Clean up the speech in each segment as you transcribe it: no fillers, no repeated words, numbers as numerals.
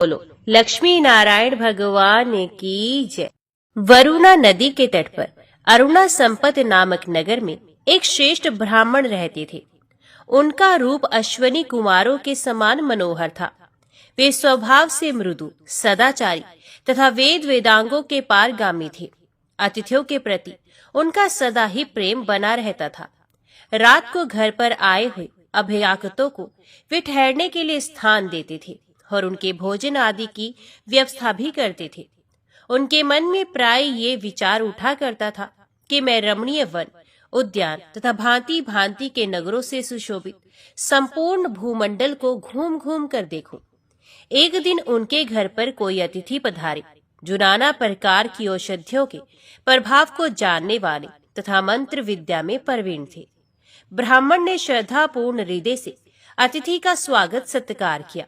बोलो लक्ष्मी नारायण भगवान की जय। वरुणा नदी के तट पर अरुणा संपत नामक नगर में एक श्रेष्ठ ब्राह्मण रहते थे। उनका रूप अश्वनी कुमारों के समान मनोहर था। वे स्वभाव से मृदु, सदाचारी तथा वेद वेदांगों के पारगामी थे। अतिथियों के प्रति उनका सदा ही प्रेम बना रहता था। रात को घर पर आए हुए अभ्यागतों को वे ठहरने के लिए स्थान देते थे और उनके भोजन आदि की व्यवस्था भी करते थे। उनके मन में प्राय ये विचार उठा करता था कि मैं रमणीय वन, उद्यान तथा भांति भांति के नगरों से सुशोभित संपूर्ण भूमंडल को घूम घूम कर देखूं। एक दिन उनके घर पर कोई अतिथि पधारे जो नाना प्रकार की औषधियों के प्रभाव को जानने वाले तथा मंत्र विद्या में प्रवीण थे। ब्राह्मण ने श्रद्धापूर्ण हृदय से अतिथि का स्वागत सत्कार किया।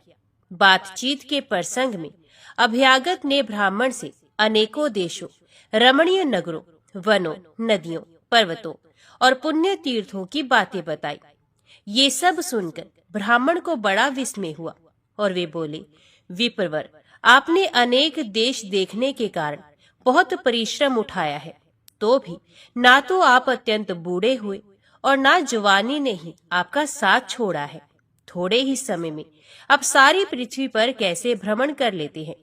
बातचीत के प्रसंग में अभ्यागत ने ब्राह्मण से अनेकों देशों, रमणीय नगरों, वनों, नदियों, पर्वतों और पुण्य तीर्थों की बातें बताई। ये सब सुनकर ब्राह्मण को बड़ा विस्मय हुआ और वे बोले, विप्रवर, आपने अनेक देश देखने के कारण बहुत परिश्रम उठाया है, तो भी ना तो आप अत्यंत बूढ़े हुए और ना जवानी ने ही आपका साथ छोड़ा है। थोड़े ही समय में आप सारी पृथ्वी पर कैसे भ्रमण कर लेते हैं?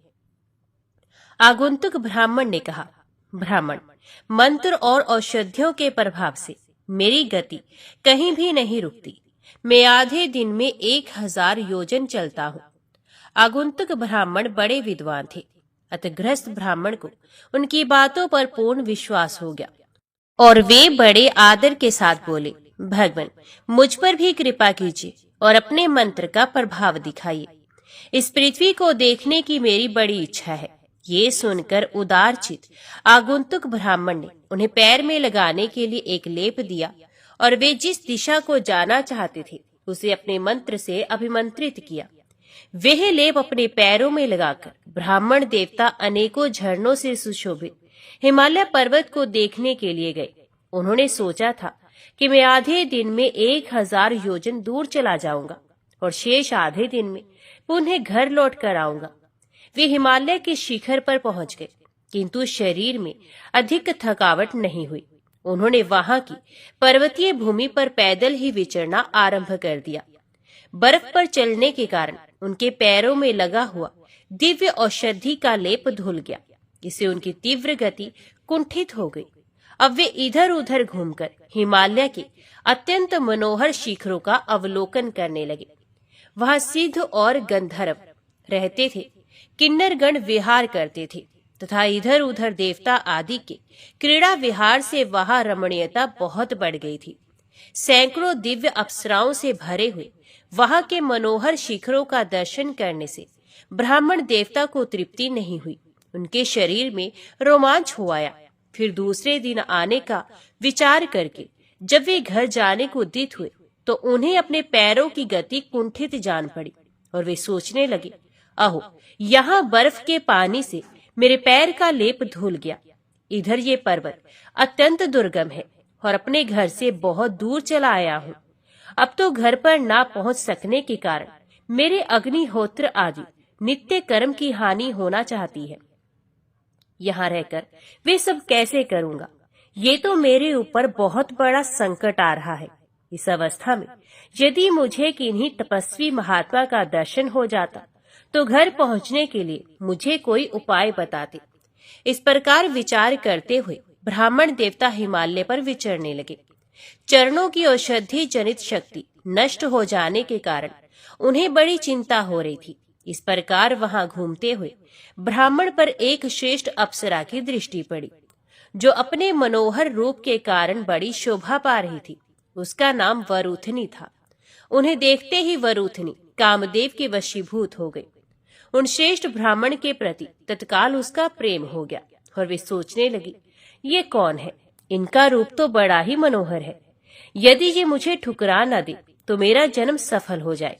आगंतुक ब्राह्मण ने कहा, ब्राह्मण, मंत्र और औषधियों के प्रभाव से मेरी गति कहीं भी नहीं रुकती। मैं आधे दिन में 1000 योजन चलता हूँ। आगंतुक ब्राह्मण बड़े विद्वान थे, अतः गृहस्थ ब्राह्मण को उनकी बातों पर पूर्ण विश्वास हो गया और वे बड़े आदर के साथ बोले, भगवान, मुझ पर भी कृपा कीजिए और अपने मंत्र का प्रभाव दिखाइए। इस पृथ्वी को देखने की मेरी बड़ी इच्छा है। ये सुनकर उदारचित आगंतुक ब्राह्मण ने उन्हें पैर में लगाने के लिए एक लेप दिया और वे जिस दिशा को जाना चाहते थे उसे अपने मंत्र से अभिमंत्रित किया। वह लेप अपने पैरों में लगाकर ब्राह्मण देवता अनेकों झरनों से सुशोभित हिमालय पर्वत को देखने के लिए गए। उन्होंने सोचा था कि मैं आधे दिन में 1000 योजन दूर चला जाऊंगा और शेष आधे दिन में पुनः घर लौट कर आऊंगा। वे हिमालय के शिखर पर पहुंच गए, किंतु शरीर में अधिक थकावट नहीं हुई। उन्होंने वहां की पर्वतीय भूमि पर पैदल ही विचरना आरंभ कर दिया। बर्फ पर चलने के कारण उनके पैरों में लगा हुआ दिव्य औषधि का लेप धुल गया। इससे उनकी तीव्र गति कुंठित हो गई। अब वे इधर उधर घूमकर हिमालय के अत्यंत मनोहर शिखरों का अवलोकन करने लगे। वहां सिद्ध और गंधर्व रहते थे, किन्नरगण विहार करते थे तथा इधर उधर देवता आदि के क्रीड़ा विहार से वहां रमणीयता बहुत बढ़ गई थी। सैकड़ों दिव्य अप्सराओं से भरे हुए वहां के मनोहर शिखरों का दर्शन करने से ब्राह्मण देवता को तृप्ति नहीं हुई। उनके शरीर में रोमांच हो आया। फिर दूसरे दिन आने का विचार करके जब वे घर जाने को उद्यत हुए तो उन्हें अपने पैरों की गति कुंठित जान पड़ी और वे सोचने लगे, अहो, यहाँ बर्फ के पानी से मेरे पैर का लेप धुल गया। इधर ये पर्वत अत्यंत दुर्गम है और अपने घर से बहुत दूर चला आया हूँ। अब तो घर पर ना पहुँच सकने के कारण मेरे अग्निहोत्र आदि नित्य कर्म की हानि होना चाहती है। यहाँ रहकर वे सब कैसे करूंगा? ये तो मेरे ऊपर बहुत बड़ा संकट आ रहा है। इस अवस्था में यदि मुझे किन्हीं तपस्वी महात्मा का दर्शन हो जाता तो घर पहुंचने के लिए मुझे कोई उपाय बताते। इस प्रकार विचार करते हुए ब्राह्मण देवता हिमालय पर विचरने लगे। चरणों की औषधि जनित शक्ति नष्ट हो जाने के कारण उन्हें बड़ी चिंता हो रही थी। इस प्रकार वहां घूमते हुए ब्राह्मण पर एक श्रेष्ठ अप्सरा की दृष्टि पड़ी, जो अपने मनोहर रूप के कारण बड़ी शोभा पा रही थी। उसका नाम वरुथनी था। उन्हें देखते ही वरुथनी कामदेव के वशीभूत हो गई। उन श्रेष्ठ ब्राह्मण के प्रति तत्काल उसका प्रेम हो गया और वे सोचने लगी, ये कौन है? इनका रूप तो बड़ा ही मनोहर है। यदि ये मुझे ठुकरा न दे तो मेरा जन्म सफल हो जाए।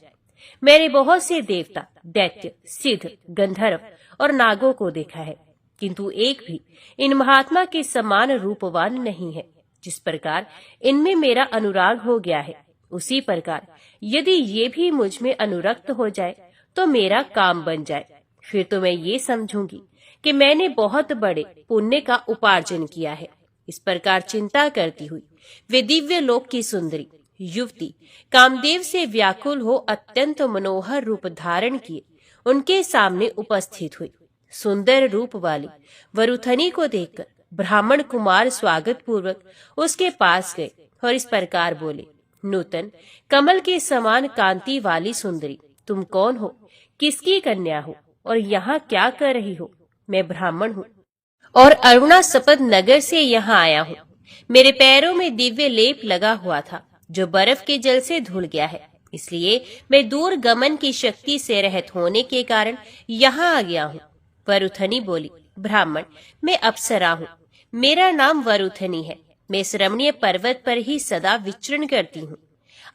मैंने बहुत से देवता, दैत्य, सिद्ध, गंधर्व और नागों को देखा है, किंतु एक भी इन महात्मा के समान रूपवान नहीं है। जिस प्रकार इनमें मेरा अनुराग हो गया है, उसी प्रकार यदि ये भी मुझ में अनुरक्त हो जाए तो मेरा काम बन जाए। फिर तो मैं ये समझूंगी कि मैंने बहुत बड़े पुण्य का उपार्जन किया है। इस प्रकार चिंता करती हुई वे दिव्य लोक की सुंदरी युवती कामदेव से व्याकुल हो अत्यंत मनोहर रूप धारण किए उनके सामने उपस्थित हुई। सुंदर रूप वाली वरुथनी को देखकर ब्राह्मण कुमार स्वागत पूर्वक उसके पास गए और इस प्रकार बोले, नूतन कमल के समान कांति वाली सुंदरी, तुम कौन हो, किसकी कन्या हो और यहाँ क्या कर रही हो? मैं ब्राह्मण हूँ और अरुणासपद नगर से यहाँ आया हूँ। मेरे पैरों में दिव्य लेप लगा हुआ था जो बर्फ के जल से धुल गया है, इसलिए मैं दूर गमन की शक्ति से रहित होने के कारण यहाँ आ गया हूँ। वरुथनी बोली, ब्राह्मण मैं अप्सरा हूँ, मेरा नाम वरुथनी है। मैं इस रमणीय पर्वत पर ही सदा विचरण करती हूँ।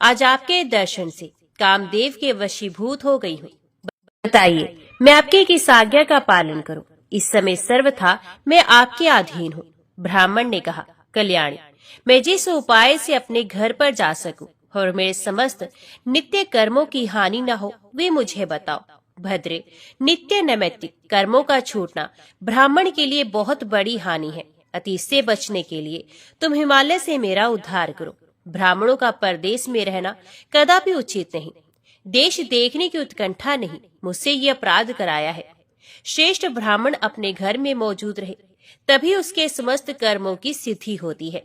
आज आपके दर्शन से कामदेव के वशीभूत हो गई हूँ। बताइए मैं आपके किस आज्ञा का पालन करूं? इस समय सर्वथा मैं आपके अधीन हूँ। ब्राह्मण ने कहा, कल्याणी मैं जिस उपाय से अपने घर पर जा सकूं और मेरे समस्त नित्य कर्मों की हानि न हो वे मुझे बताओ। भद्रे, नित्य नैमित्तिक कर्मों का छूटना ब्राह्मण के लिए बहुत बड़ी हानि है। अति इससे बचने के लिए तुम हिमालय से मेरा उद्धार करो। ब्राह्मणों का परदेश में रहना कदापि उचित नहीं। देश देखने की उत्कंठा नहीं मुझसे ये अपराध कराया है। श्रेष्ठ ब्राह्मण अपने घर में मौजूद रहे तभी उसके समस्त कर्मों की सिद्धि होती है,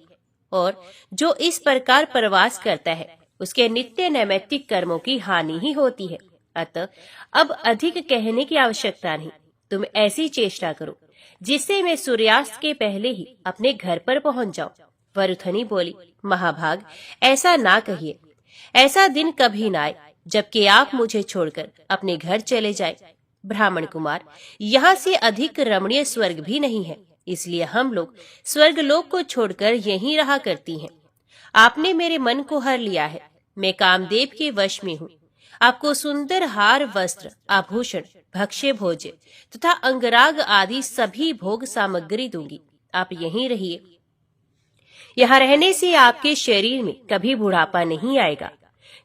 और जो इस प्रकार प्रवास करता है उसके नित्य नैमित्तिक कर्मों की हानि ही होती है। अतः अब अधिक कहने की आवश्यकता नहीं। तुम ऐसी चेष्टा करो जिससे मैं सूर्यास्त के पहले ही अपने घर पर पहुंच जाऊं। वरुथनी बोली, महाभाग ऐसा ना कहिए। ऐसा दिन कभी ना आए जबकि आप मुझे छोड़कर अपने घर चले जाए। ब्राह्मण कुमार, यहाँ से अधिक रमणीय स्वर्ग भी नहीं है, इसलिए हम लोग स्वर्ग लोक को छोड़कर यहीं रहा करती हैं। आपने मेरे मन को हर लिया है। मैं कामदेव के वश में हूँ। आपको सुंदर हार, वस्त्र, आभूषण, भक्ष्य भोज्य तथा अंगराग आदि सभी भोग सामग्री दूंगी। आप यहीं रहिए। यहाँ रहने से आपके शरीर में कभी बुढ़ापा नहीं आएगा,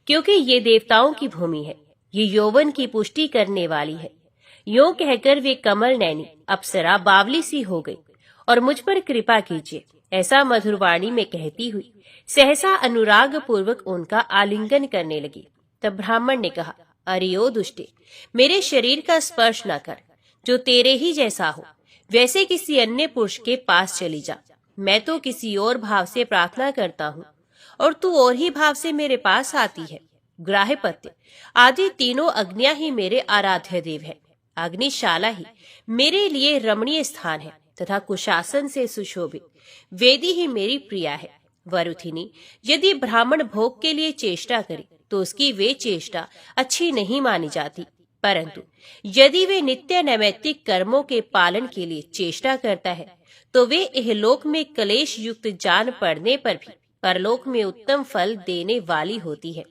क्योंकि ये देवताओं की भूमि है। ये यौवन की पुष्टि करने वाली है। यूं कहकर वे कमल नैनी अप्सरा बावली सी हो गई और मुझ पर कृपा कीजिए ऐसा मधुरवाणी में कहती हुई सहसा अनुराग पूर्वक उनका आलिंगन करने लगी। तब ब्राह्मण ने कहा, अरे ओ दुष्टे, मेरे शरीर का स्पर्श न कर। जो तेरे ही जैसा हो वैसे किसी अन्य पुरुष के पास चली जा। मैं तो किसी और भाव से प्रार्थना करता हूँ और तू और ही भाव से मेरे पास आती है। ग्राह्यपत्य आदि तीनों अग्नियां ही मेरे आराध्य देव है। अग्निशाला ही मेरे लिए रमणीय स्थान है तथा कुशासन से सुशोभित वेदी ही मेरी प्रिया है। वरुथिनी, यदि ब्राह्मण भोग के लिए चेष्टा करे तो उसकी वे चेष्टा अच्छी नहीं मानी जाती, परंतु यदि वे नित्य नैमित्तिक कर्मों के पालन के लिए चेष्टा करता है तो वे इहलोक में क्लेश युक्त जान पड़ने पर भी परलोक में उत्तम फल देने वाली होती है।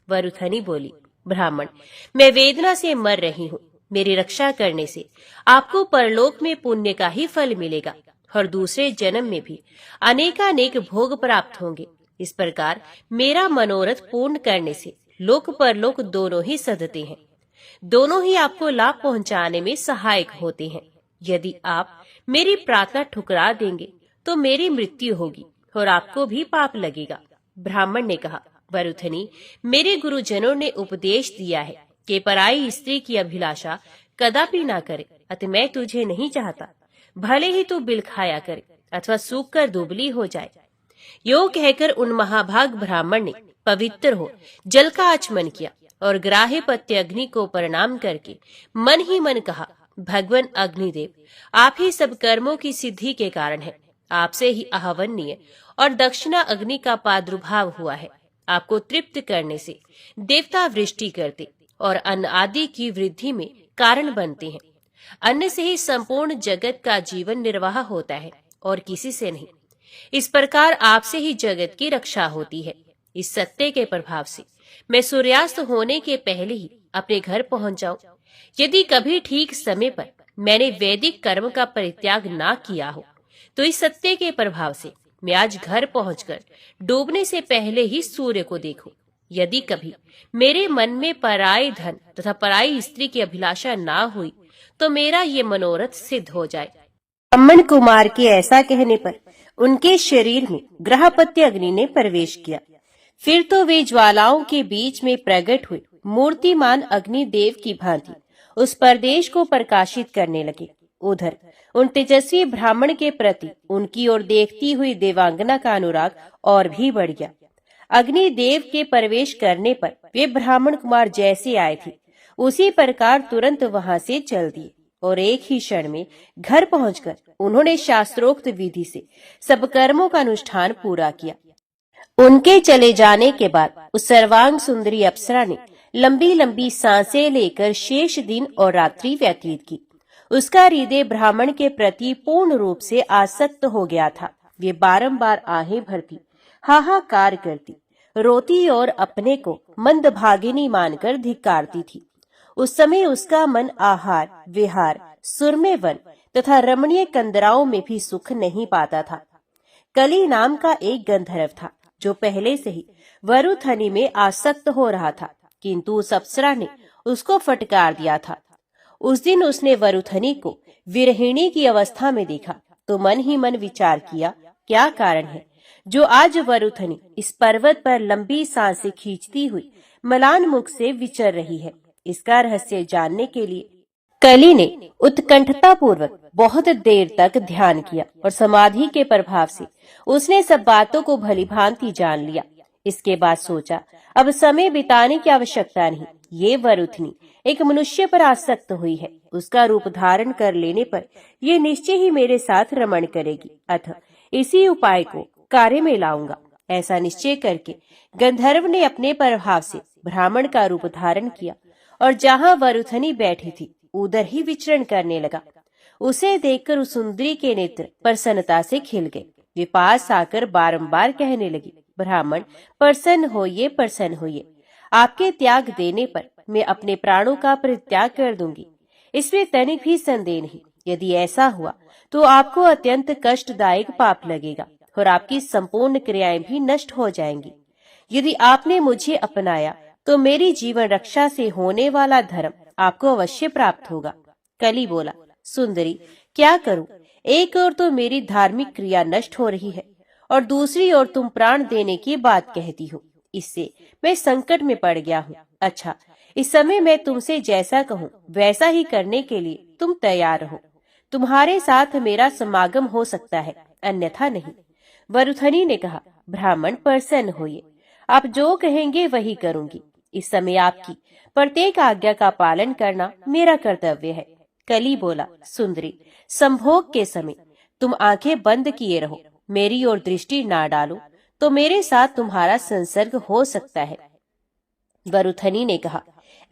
वरुथनी बोली, ब्राह्मण मैं वेदना से मर रही हूँ। मेरी रक्षा करने से आपको परलोक में पुण्य का ही फल मिलेगा और दूसरे जन्म में भी अनेकानेक भोग प्राप्त होंगे। इस प्रकार मेरा मनोरथ पूर्ण करने से लोक परलोक दोनों ही सधते हैं। दोनों ही आपको लाभ पहुंचाने में सहायक होते हैं। यदि आप मेरी प्रार्थना ठुकरा देंगे तो मेरी मृत्यु होगी और आपको भी पाप लगेगा। ब्राह्मण ने कहा, वरुथनी, मेरे गुरुजनों ने उपदेश दिया है कि पराई स्त्री की अभिलाषा कदापि ना करे, अतः मैं तुझे नहीं चाहता। भले ही तू बिल खाया करे अथवा सूख कर दुबली हो जाए। यो कहकर उन महाभाग ब्राह्मण ने पवित्र हो जल का आचमन किया और ग्राह्यपत्य अग्नि को प्रणाम करके मन ही मन कहा, भगवान अग्निदेव, आप ही सब कर्मों की सिद्धि के कारण हैं। आपसे ही आहवनीय और दक्षिणा अग्नि का प्रादुर्भाव हुआ है। आपको तृप्त करने से देवता वृष्टि करते और अन्न आदि की वृद्धि में कारण बनते हैं। अन्न से ही संपूर्ण जगत का जीवन निर्वाह होता है और किसी से नहीं। इस प्रकार आपसे ही जगत की रक्षा होती है। इस सत्य के प्रभाव से मैं सूर्यास्त होने के पहले ही अपने घर पहुंच जाऊं। यदि कभी ठीक समय पर मैंने वैदिक कर्म का परित्याग ना किया हो तो इस सत्य के प्रभाव से मैं आज घर पहुंचकर डूबने से पहले ही सूर्य को देखूं। यदि कभी मेरे मन में पराई धन तथा पराई स्त्री की अभिलाषा ना हुई तो मेरा ये मनोरथ सिद्ध हो जाए। ब्राह्मण कुमार के ऐसा कहने पर उनके शरीर में ग्रहपत्य अग्नि ने प्रवेश किया। फिर तो वे ज्वालाओं के बीच में प्रकट हुए मूर्तिमान अग्निदेव की भांति उस प्रदेश को प्रकाशित करने लगे। उधर उन तेजस्वी ब्राह्मण के प्रति उनकी ओर देखती हुई देवांगना का अनुराग और भी बढ़ गया। अग्निदेव के प्रवेश करने पर वे ब्राह्मण कुमार जैसे आए थे उसी प्रकार तुरंत वहां से चल दिए और एक ही क्षण में घर पहुंचकर उन्होंने शास्त्रोक्त विधि से सब कर्मों का अनुष्ठान पूरा किया। उनके चले जाने के बाद उस सर्वांग सुंदरी अप्सरा ने लंबी लंबी सांसें लेकर शेष दिन और रात्रि व्यतीत की। उसका हृदय ब्राह्मण के प्रति पूर्ण रूप से आसक्त हो गया था। वे बारंबार आहें भरती, हाहाकार करती, रोती और अपने को मंदभागिनी मानकर धिक्कारती थी। उस समय उसका मन आहार, विहार, सुरमे वन तथा रमणीय कंदराओं में भी सुख नहीं पाता था। कली नाम का एक गंधर्व था जो पहले से ही वरुथनी में आसक्त हो रहा था, किंतु उस अप्सरा ने उसको फटकार दिया था। उस दिन उसने वरुथनी को विरहिणी की अवस्था में देखा तो मन ही मन विचार किया, क्या कारण है जो आज वरुथनी इस पर्वत पर लंबी सांसें खींचती हुई मलान मुख से विचर रही है। इसका रहस्य जानने के लिए कली ने उत्कंठता पूर्वक बहुत देर तक ध्यान किया और समाधि के प्रभाव से उसने सब बातों को भली भांति जान लिया। इसके बाद सोचा, अब समय बिताने की आवश्यकता नहीं। ये वरुथनी एक मनुष्य पर आसक्त हुई है, उसका रूप धारण कर लेने पर ये निश्चय ही मेरे साथ रमण करेगी, अतः इसी उपाय को कार्य में लाऊंगा। ऐसा निश्चय करके गंधर्व ने अपने प्रभाव से ब्राह्मण का रूप धारण किया और जहाँ वरुथनी बैठी थी उधर ही विचरण करने लगा। उसे देखकर उस सुंदरी के नेत्र प्रसन्नता से खिल गए। वे पास आकर बारंबार कहने लगी, ब्राह्मण प्रसन्न होइए, प्रसन्न होइए। आपके त्याग देने पर मैं अपने प्राणों का परित्याग कर दूंगी, इसमें तनिक भी संदेह नहीं। यदि ऐसा हुआ तो आपको अत्यंत कष्टदायक पाप लगेगा और आपकी संपूर्ण क्रियाएं भी नष्ट हो जाएंगी। यदि आपने मुझे अपनाया तो मेरी जीवन रक्षा से होने वाला धर्म आपको अवश्य प्राप्त होगा। कली बोला, सुंदरी क्या करूं? एक ओर तो मेरी धार्मिक क्रिया नष्ट हो रही है और दूसरी ओर तुम प्राण देने की बात कहती हो। इससे मैं संकट में पड़ गया हूँ। अच्छा, इस समय मैं तुमसे जैसा कहूँ वैसा ही करने के लिए तुम तैयार हो। तुम्हारे साथ मेरा समागम हो सकता है, अन्यथा नहीं। वरुथनी ने कहा, ब्राह्मण प्रसन्न होइए, आप जो कहेंगे वही करूंगी। इस समय आपकी प्रत्येक आज्ञा का पालन करना मेरा कर्तव्य है। कली बोला, सुंदरी संभोग के समय तुम आंखें बंद किए रहो, मेरी ओर दृष्टि ना डालो तो मेरे साथ तुम्हारा संसर्ग हो सकता है। वरुथनी ने कहा,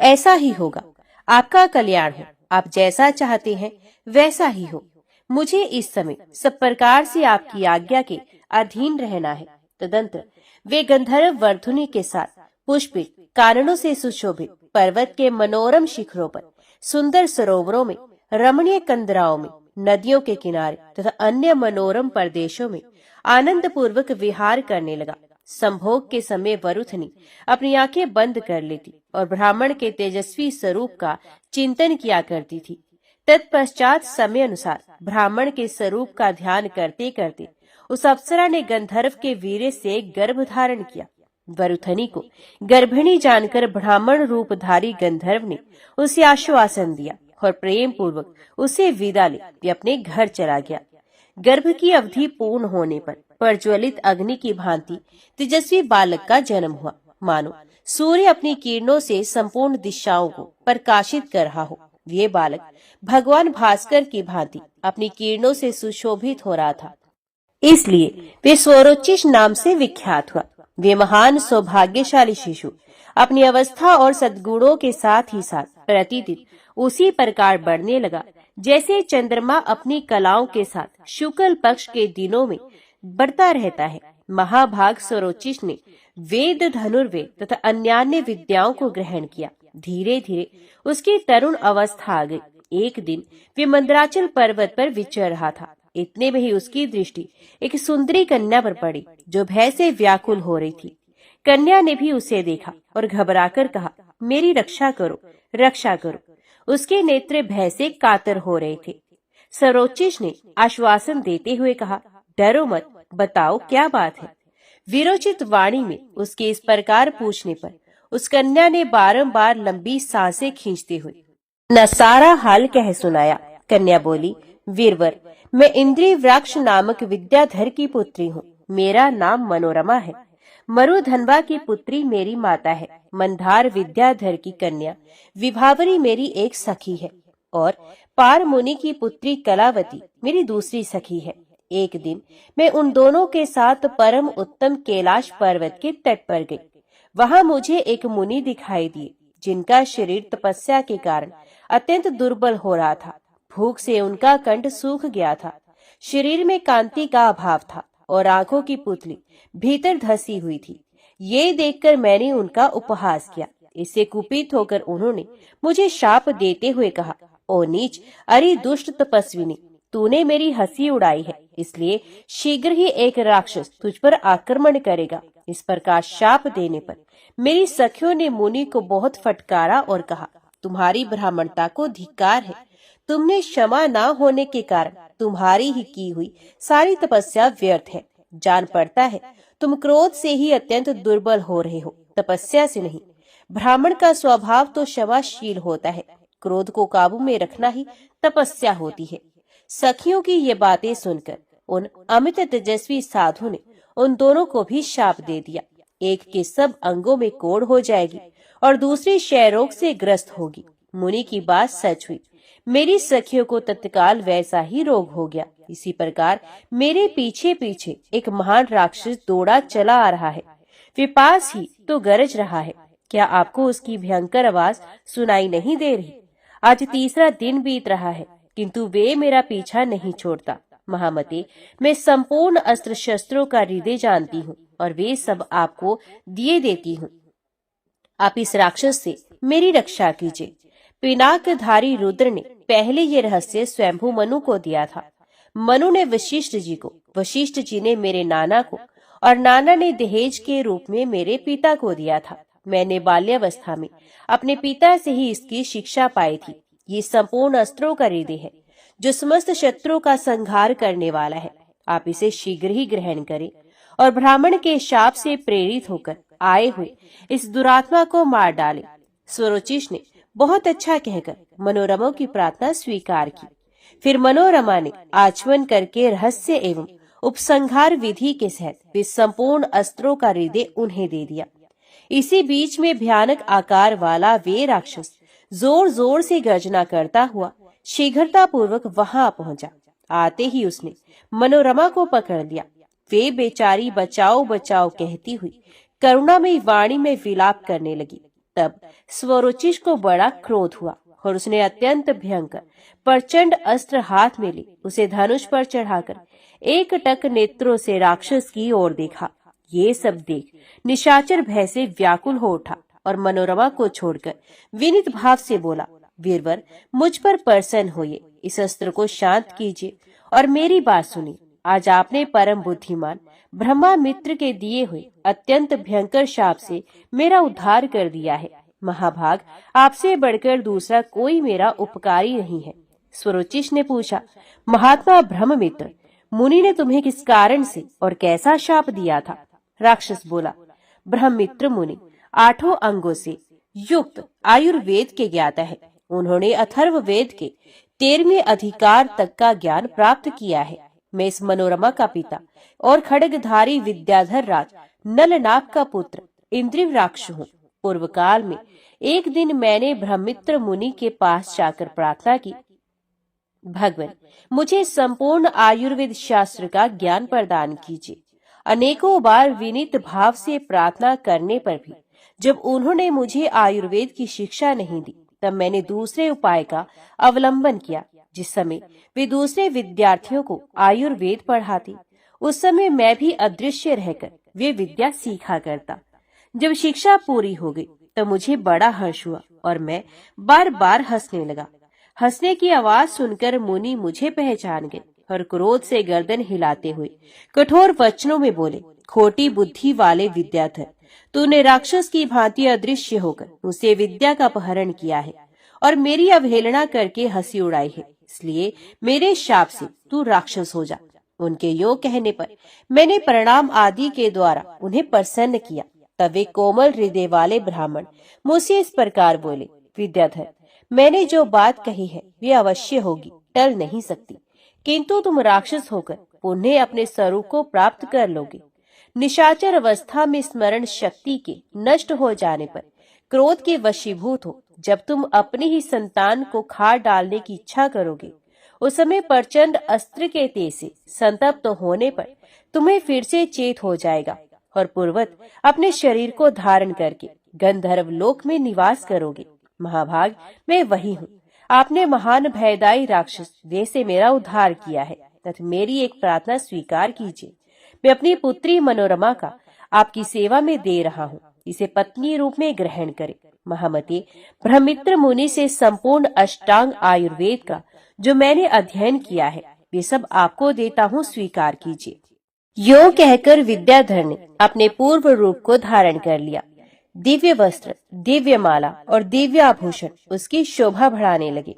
ऐसा ही होगा, आपका कल्याण हो। आप जैसा चाहते हैं वैसा ही हो। मुझे इस समय सब प्रकार से आपकी आज्ञा के अधीन रहना है। तदंतर वे गंधर्व वरुथनी के साथ पुष्पित, काननों से सुशोभित पर्वत के मनोरम शिखरों पर, सुंदर सरोवरों में, रमणीय कंदराओं में, नदियों के किनारे तथा अन्य मनोरम प्रदेशों में आनंद पूर्वक विहार करने लगा। संभोग के समय वरुथनी अपनी आंखें बंद कर लेती और ब्राह्मण के तेजस्वी स्वरूप का चिंतन किया करती थी। तत्पश्चात समय अनुसार ब्राह्मण के स्वरूप का ध्यान करते करते उस अप्सरा ने गंधर्व के वीर्य से गर्भ धारण किया। वरुथनी को गर्भिणी जानकर ब्राह्मण रूपधारी गंधर्व ने उसे आश्वासन दिया और प्रेम पूर्वक उसे विदा ले वे अपने घर चला गया। गर्भ की अवधि पूर्ण होने पर प्रज्वलित अग्नि की भांति तेजस्वी बालक का जन्म हुआ, मानो सूर्य अपनी किरणों से संपूर्ण दिशाओं को प्रकाशित कर रहा हो। ये बालक भगवान भास्कर की भांति अपनी किरणों से सुशोभित हो रहा था, इसलिए वे स्वरोचिष नाम से विख्यात हुआ। वे महान सौभाग्यशाली शिशु अपनी अवस्था और सद्गुणों के साथ ही साथ प्रतिदिन उसी प्रकार बढ़ने लगा जैसे चंद्रमा अपनी कलाओं के साथ शुक्ल पक्ष के दिनों में बढ़ता रहता है। महाभाग स्वरोचिष ने वेद, धनुर्वेद तथा अन्यान्य विद्याओं को ग्रहण किया। धीरे धीरे उसकी तरुण अवस्था आ गई। एक दिन वे मंदराचल पर्वत पर विचर रहा था। इतने में ही उसकी दृष्टि एक सुंदरी कन्या पर पड़ी जो भय से व्याकुल हो रही थी। कन्या ने भी उसे देखा और घबराकर कहा, मेरी रक्षा करो, रक्षा करो। उसके नेत्र भय से कातर हो रहे थे। स्वरोचिष ने आश्वासन देते हुए कहा, डरो मत, बताओ क्या बात है। वीरोचित वाणी में उसके इस प्रकार पूछने पर उस कन्या ने बारंबार लंबी सांसें खींचते हुए न सारा हाल कह सुनाया। कन्या बोली, वीरवर, मैं इंद्री वृक्ष नामक विद्याधर की पुत्री हूँ। मेरा नाम मनोरमा है। मरुधनवा की पुत्री मेरी माता है। मंदार विद्याधर की कन्या विभावरी मेरी एक सखी है और पार मुनि की पुत्री कलावती मेरी दूसरी सखी है। एक दिन मैं उन दोनों के साथ परम उत्तम कैलाश पर्वत के तट पर गई। वहां मुझे एक मुनि दिखाई दिए, जिनका शरीर तपस्या के कारण अत्यंत दुर्बल हो रहा था। भूख से उनका कंठ सूख गया था। शरीर में कांति का अभाव था और आंखों की पुतली भीतर धसी हुई थी। ये देखकर मैंने उनका उपहास किया। इससे कुपित होकर उन्होंने मुझे शाप देते हुए कहा, ओ नीच, अरे दुष्ट तपस्विनी, तूने मेरी हंसी उड़ाई है, इसलिए शीघ्र ही एक राक्षस तुझ पर आक्रमण करेगा। इस प्रकार शाप देने पर मेरी सखियों ने मुनि को बहुत फटकारा और कहा, तुम्हारी ब्राह्मणता को धिक्कार है। तुमने क्षमा न होने के कारण तुम्हारी ही की हुई सारी तपस्या व्यर्थ है। जान पड़ता है तुम क्रोध से ही अत्यंत दुर्बल हो रहे हो, तपस्या से नहीं। ब्राह्मण का स्वभाव तो क्षमाशील होता है। क्रोध को काबू में रखना ही तपस्या होती है। सखियों की ये बातें सुनकर उन अमित तेजस्वी साधु ने उन दोनों को भी शाप दे दिया। एक के सब अंगों में कोढ़ हो जाएगी और दूसरी क्षय रोग से ग्रस्त होगी। मुनि की बात सच हुई। मेरी सखियों को तत्काल वैसा ही रोग हो गया। इसी प्रकार मेरे पीछे पीछे एक महान राक्षस दौड़ा चला आ रहा है। वे पास ही तो गरज रहा है। क्या आपको उसकी भयंकर आवाज सुनाई नहीं दे रही? आज तीसरा दिन बीत रहा है, किंतु वे मेरा पीछा नहीं छोड़ता। महामते, मैं संपूर्ण अस्त्र शस्त्रों का हृदय जानती हूँ और वे सब आपको दिए देती हूँ। आप इस राक्षस से मेरी रक्षा कीजिए। पिनाकधारी रुद्र ने पहले ये रहस्य स्वयंभू मनु को दिया था। मनु ने वशिष्ठ जी को, वशिष्ठ जी ने मेरे नाना को और नाना ने दहेज के रूप में मेरे पिता को दिया था। मैंने बाल्यावस्था में अपने पिता से ही इसकी शिक्षा पाई थी। ये संपूर्ण अस्त्रों का हृदय है, जो समस्त शत्रुओं का संहार करने वाला है। आप इसे शीघ्र ही ग्रहण करें और ब्राह्मण के शाप से प्रेरित होकर आए हुए इस दुरात्मा को मार डालें। स्वरोचिष ने बहुत अच्छा कहकर मनोरमा की प्रार्थना स्वीकार की। फिर मनोरमा ने आचमन करके रहस्य एवं उपसंहार विधि के सहित वे संपूर्ण अस्त्रों का हृदय उन्हें दे दिया। इसी बीच में भयानक आकार वाला वे राक्षस जोर जोर से गर्जना करता हुआ शीघ्रता पूर्वक वहां पहुंचा। आते ही उसने मनोरमा को पकड़ लिया। वे बेचारी बचाओ बचाओ कहती हुई करुणामयी वाणी में विलाप करने लगी। तब स्वरोचिष को बड़ा क्रोध हुआ और उसने अत्यंत भयंकर प्रचंड अस्त्र हाथ में ले उसे धनुष पर चढ़ाकर एक टक नेत्रों से राक्षस की ओर देखा। ये सब देख निशाचर भय से व्याकुल हो उठा और मनोरमा को छोड़कर विनीत भाव से बोला, वीरवर, मुझ पर प्रसन्न होइए, इस अस्त्र को शांत कीजिए और मेरी बात सुनिए। आज आपने परम बुद्धिमान ब्रह्मा मित्र के दिए हुए अत्यंत भयंकर शाप से मेरा उद्धार कर दिया है। महाभाग, आपसे बढ़कर दूसरा कोई मेरा उपकारी नहीं है। स्वरोचिष ने पूछा, महात्मा ब्रह्ममित्र, मुनि ने तुम्हें किस कारण से और कैसा शाप दिया था? राक्षस बोला, ब्रह्ममित्र मुनि 8 अंगों से युक्त आयुर्वेद के ज्ञाता है। उन्होंने अथर्व वेद के 13वें अधिकार तक का ज्ञान प्राप्त किया है। मैं इस मनोरमा का पिता और खड्गधारी विद्याधर राज नलनाग का पुत्र इंद्रिवराक्ष हूँ। पूर्व काल में एक दिन मैंने ब्रह्ममित्र मुनि के पास जाकर प्रार्थना की, भगवान, मुझे संपूर्ण आयुर्वेद शास्त्र का ज्ञान प्रदान कीजिए। अनेकों बार विनीत भाव से प्रार्थना करने पर भी जब उन्होंने मुझे आयुर्वेद की शिक्षा नहीं दी, तब मैंने दूसरे उपाय का अवलंबन किया। जिस समय वे दूसरे विद्यार्थियों को आयुर्वेद पढ़ाती, उस समय मैं भी अदृश्य रहकर वे विद्या सीखा करता। जब शिक्षा पूरी हो गई तो मुझे बड़ा हर्ष हुआ और मैं बार बार हंसने लगा। हंसने की आवाज सुनकर मुनि मुझे पहचान गए और क्रोध से गर्दन हिलाते हुए कठोर वचनों में बोले, खोटी बुद्धि वाले विद्याधर, तूने राक्षस की भांति अदृश्य होकर उसे विद्या का अपहरण किया है और मेरी अवहेलना करके हंसी उड़ाई है, इसलिए मेरे शाप से तू राक्षस हो जा। उनके यो कहने पर मैंने प्रणाम आदि के द्वारा उन्हें प्रसन्न किया। तब वे कोमल हृदय वाले ब्राह्मण मुझसे इस प्रकार बोले, विद्याधर, मैंने जो बात कही है वे अवश्य होगी, टल नहीं सकती, किंतु तुम राक्षस होकर पुनः अपने स्वरूप को प्राप्त कर लोगे। निशाचर अवस्था में स्मरण शक्ति के नष्ट हो जाने पर क्रोध के वशीभूत हो जब तुम अपनी ही संतान को खा डालने की इच्छा करोगे, उस समय प्रचंड अस्त्र के तेज से संतप्त होने पर तुम्हें फिर से चेत हो जाएगा और पूर्वत अपने शरीर को धारण करके गंधर्व लोक में निवास करोगे। महाभाग, मैं वही हूँ। आपने महान भयदायी राक्षस देह से मेरा उद्धार किया है, तथा मेरी एक प्रार्थना स्वीकार कीजिए। मैं अपनी पुत्री मनोरमा का आपकी सेवा में दे रहा हूँ, इसे पत्नी रूप में ग्रहण करें। महामते, ब्रह्मित्र मुनि से संपूर्ण अष्टांग आयुर्वेद का जो मैंने अध्ययन किया है वे सब आपको देता हूँ, स्वीकार कीजिए। यो कहकर विद्याधर ने अपने पूर्व रूप को धारण कर लिया। दिव्य वस्त्र, दिव्य माला और दिव्य आभूषण उसकी शोभा बढ़ाने लगे।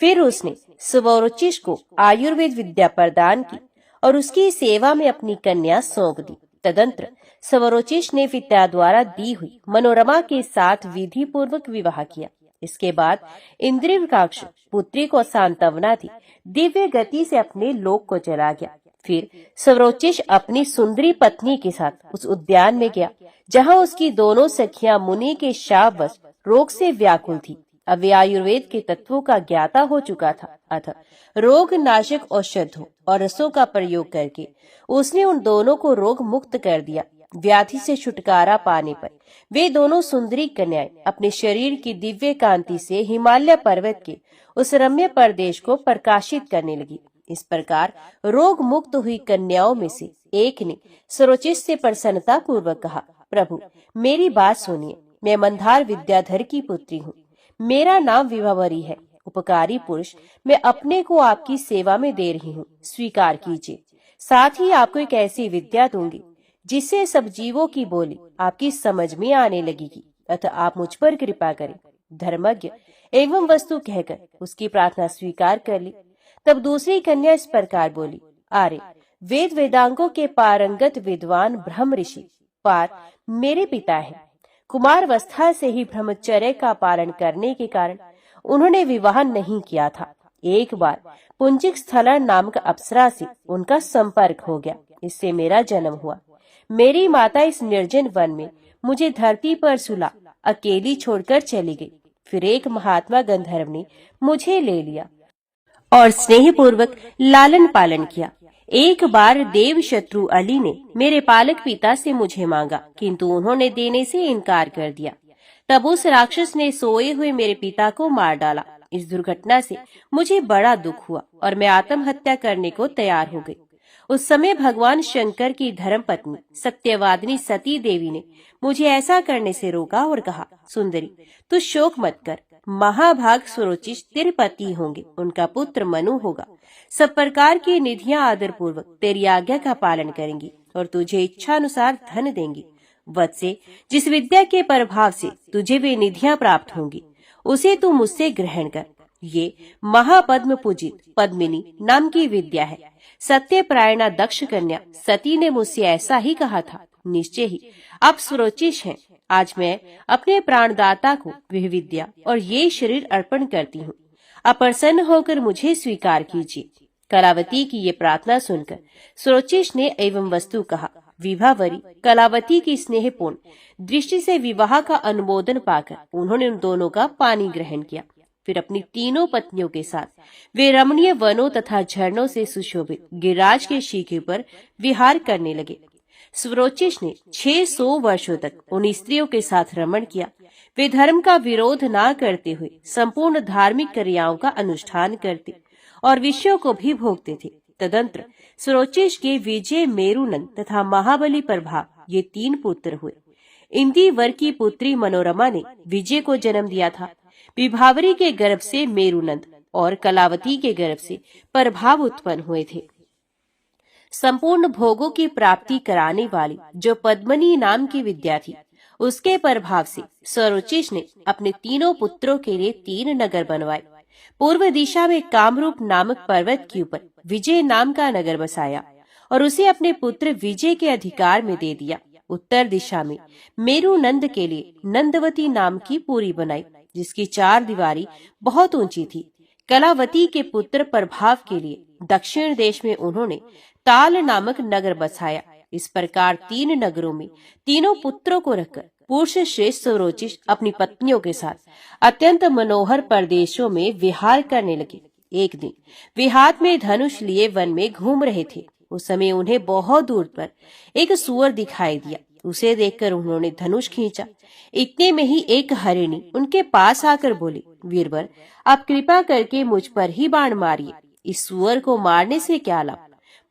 फिर उसने स्वरोचिष को आयुर्वेद विद्या प्रदान की और उसकी सेवा में अपनी कन्या सौंप दी। तदंतर स्वरोचिष ने विद्या द्वारा दी हुई मनोरमा के साथ विधि पूर्वक विवाह किया। इसके बाद इंद्रिवकाक्ष पुत्री को सांत्वना थी, दिव्य गति से अपने लोक को चला गया। फिर स्वरोचिष अपनी सुंदरी पत्नी के साथ उस उद्यान में गया जहाँ उसकी दोनों सखियां मुनि के शापवश रोग से व्याकुल थी। अब वे आयुर्वेद के तत्वों का ज्ञाता हो चुका था, अतः रोग नाशक औषधों और रसों का प्रयोग करके उसने उन दोनों को रोग मुक्त कर दिया। व्याधि से छुटकारा पाने पर वे दोनों सुंदरी कन्याएं अपने शरीर की दिव्य कांति से हिमालय पर्वत के उस रम्य प्रदेश को प्रकाशित करने लगी। इस प्रकार रोग मुक्त हुई कन्याओं में से एक ने स्वरोचिष से प्रसन्नता पूर्वक कहा, प्रभु, मेरी बात सुनिए। मैं मंदार विद्याधर की पुत्री हूँ। मेरा नाम विभावरी है। उपकारी पुरुष, मैं अपने को आपकी सेवा में दे रही हूँ, स्वीकार कीजिए। साथ ही आपको एक ऐसी विद्या दूंगी जिससे सब जीवों की बोली आपकी समझ में आने लगेगी, अतः आप मुझ पर कृपा करें। धर्मज्ञ एवं वस्तु कहकर उसकी प्रार्थना स्वीकार कर ली। तब दूसरी कन्या इस प्रकार बोली, आर्य, वेद वेदांगों के पारंगत विद्वान ब्रह्म ऋषि पार मेरे पिता हैं। कुमारावस्था से ही ब्रह्मचर्य का पालन करने के कारण उन्होंने विवाह नहीं किया था। एक बार पुंजिक स्थला नामक अप्सरा से उनका संपर्क हो गया, इससे मेरा जन्म हुआ। मेरी माता इस निर्जन वन में मुझे धरती पर सुला अकेली छोड़कर चली गई। फिर एक महात्मा गंधर्व ने मुझे ले लिया और स्नेह पूर्वक लालन पालन किया। एक बार देव शत्रु अली ने मेरे पालक पिता से मुझे मांगा, किंतु उन्होंने देने से इनकार कर दिया। तब उस राक्षस ने सोए हुए मेरे पिता को मार डाला। इस दुर्घटना से मुझे बड़ा दुख हुआ और मैं आत्महत्या करने को तैयार हो गई। उस समय भगवान शंकर की धर्मपत्नी सत्यवादिनी सती देवी ने मुझे ऐसा करने से रोका और कहा, सुंदरी, तू शोक मत कर। महाभाग स्वरोचिष तेरे पति होंगे, उनका पुत्र मनु होगा। सब प्रकार की निधियां आदर पूर्वक तेरी आज्ञा का पालन करेंगी और तुझे इच्छा अनुसार धन देंगी। वत्से, जिस विद्या के प्रभाव से तुझे वे निधियां प्राप्त होंगी उसे तू मुझसे ग्रहण कर। ये महापद्म पूजित पद्मिनी नाम की विद्या है। सत्यपरायणा दक्ष कन्या सती ने मुझसे ऐसा ही कहा था। निश्चय ही आप स्वरोचिष हैं। आज मैं अपने प्राणदाता को वह विद्या और ये शरीर अर्पण करती हूँ। आप प्रसन्न होकर मुझे स्वीकार कीजिए। कलावती की ये प्रार्थना सुनकर स्वरोचिष ने एवं वस्तु कहा, विभावरी, कलावती की स्नेहपूर्ण दृष्टि से विवाह का अनुमोदन पाकर उन्होंने उन दोनों का पानी ग्रहण किया। फिर अपनी तीनों पत्नियों के साथ वे रमणीय वनों तथा झरनों से सुशोभित गिरिराज के शिखर पर विहार करने लगे। स्वरोचिष ने 600 वर्षों तक उन स्त्रियों के साथ रमण किया। वे धर्म का विरोध न करते हुए संपूर्ण धार्मिक क्रियाओं का अनुष्ठान करते और विषयों को भी भोगते थे। तदंतर स्वरोचिष के विजय, मेरुनंद तथा महाबली प्रभाव ये 3 पुत्र हुए। इंदिवर की पुत्री मनोरमा ने विजय को जन्म दिया था। विभावरी के गर्भ से मेरुनंद और कलावती के गर्भ से प्रभाव उत्पन्न हुए थे। संपूर्ण भोगों की प्राप्ति कराने वाली जो पद्मनी नाम की विद्या थी उसके प्रभाव से स्वरोचिष ने अपने तीनों पुत्रों के लिए 3 नगर बनवाए। पूर्व दिशा में कामरूप नामक पर्वत के ऊपर विजय नाम का नगर बसाया और उसे अपने पुत्र विजय के अधिकार में दे दिया। उत्तर दिशा में मेरू नंद के लिए नंदवती नाम की पुरी बनाई, जिसकी 4 दीवारी बहुत ऊंची थी। कलावती के पुत्र प्रभाव के लिए दक्षिण देश में उन्होंने ताल नामक नगर बसाया। इस प्रकार 3 नगरों में तीनों पुत्रों को रखकर पुरुष श्रेष्ठ स्वरोचिष अपनी पत्नियों के साथ अत्यंत मनोहर प्रदेशों में विहार करने लगे। एक दिन वे हाथ में धनुष लिए वन में घूम रहे थे। उस समय उन्हें बहुत दूर पर एक सूअर दिखाई दिया। उसे देखकर उन्होंने धनुष खींचा। इतने में ही एक हरिणी उनके पास आकर बोली, वीरवर, आप कृपा करके मुझ पर ही बाण मारिए। इस सूअर को मारने से क्या लाभ,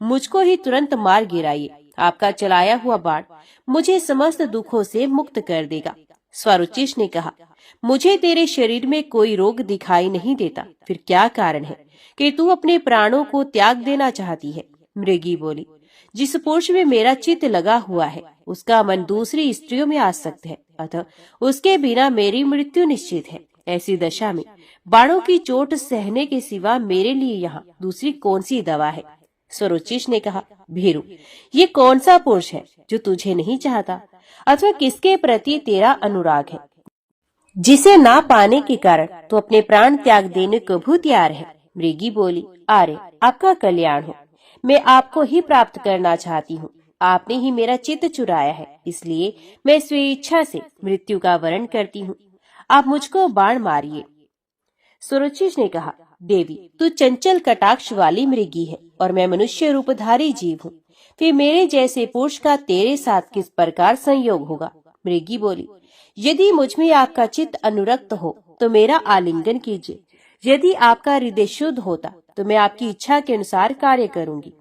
मुझको ही तुरंत मार गिराइए। आपका चलाया हुआ बाण मुझे समस्त दुखों से मुक्त कर देगा। स्वरोचिष ने कहा, मुझे तेरे शरीर में कोई रोग दिखाई नहीं देता, फिर क्या कारण है कि तू अपने प्राणों को त्याग देना चाहती है? मृगी बोली, जिस पुरुष में मेरा चित्त लगा हुआ है उसका मन दूसरी स्त्रियों में आसक्त है, अतः उसके बिना मेरी मृत्यु निश्चित है। ऐसी दशा में बाणों की चोट सहने के सिवा मेरे लिए यहाँ दूसरी कौन सी दवा है? स्वरोचिष ने कहा, भीरू, ये कौन सा पुरुष है जो तुझे नहीं चाहता, अथवा किसके प्रति तेरा अनुराग है, जिसे ना पाने के कारण तू अपने प्राण त्याग देने को भी तैयार है? मृगी बोली, आर्य, आपका कल्याण हो। मैं आपको ही प्राप्त करना चाहती हूँ। आपने ही मेरा चित्त चुराया है, इसलिए मैं स्वेच्छा से मृत्यु का वरण करती हूँ। आप मुझको बाण मारिए। स्वरोचिष ने कहा, देवी, तू चंचल कटाक्ष वाली मृगी है और मैं मनुष्य रूपधारी जीव हूँ। फिर मेरे जैसे पुरुष का तेरे साथ किस प्रकार संयोग होगा? मृगी बोली, यदि मुझ में आपका चित्त अनुरक्त हो तो मेरा आलिंगन कीजिए। यदि आपका हृदय शुद्ध होता तो मैं आपकी इच्छा के अनुसार कार्य करूंगी,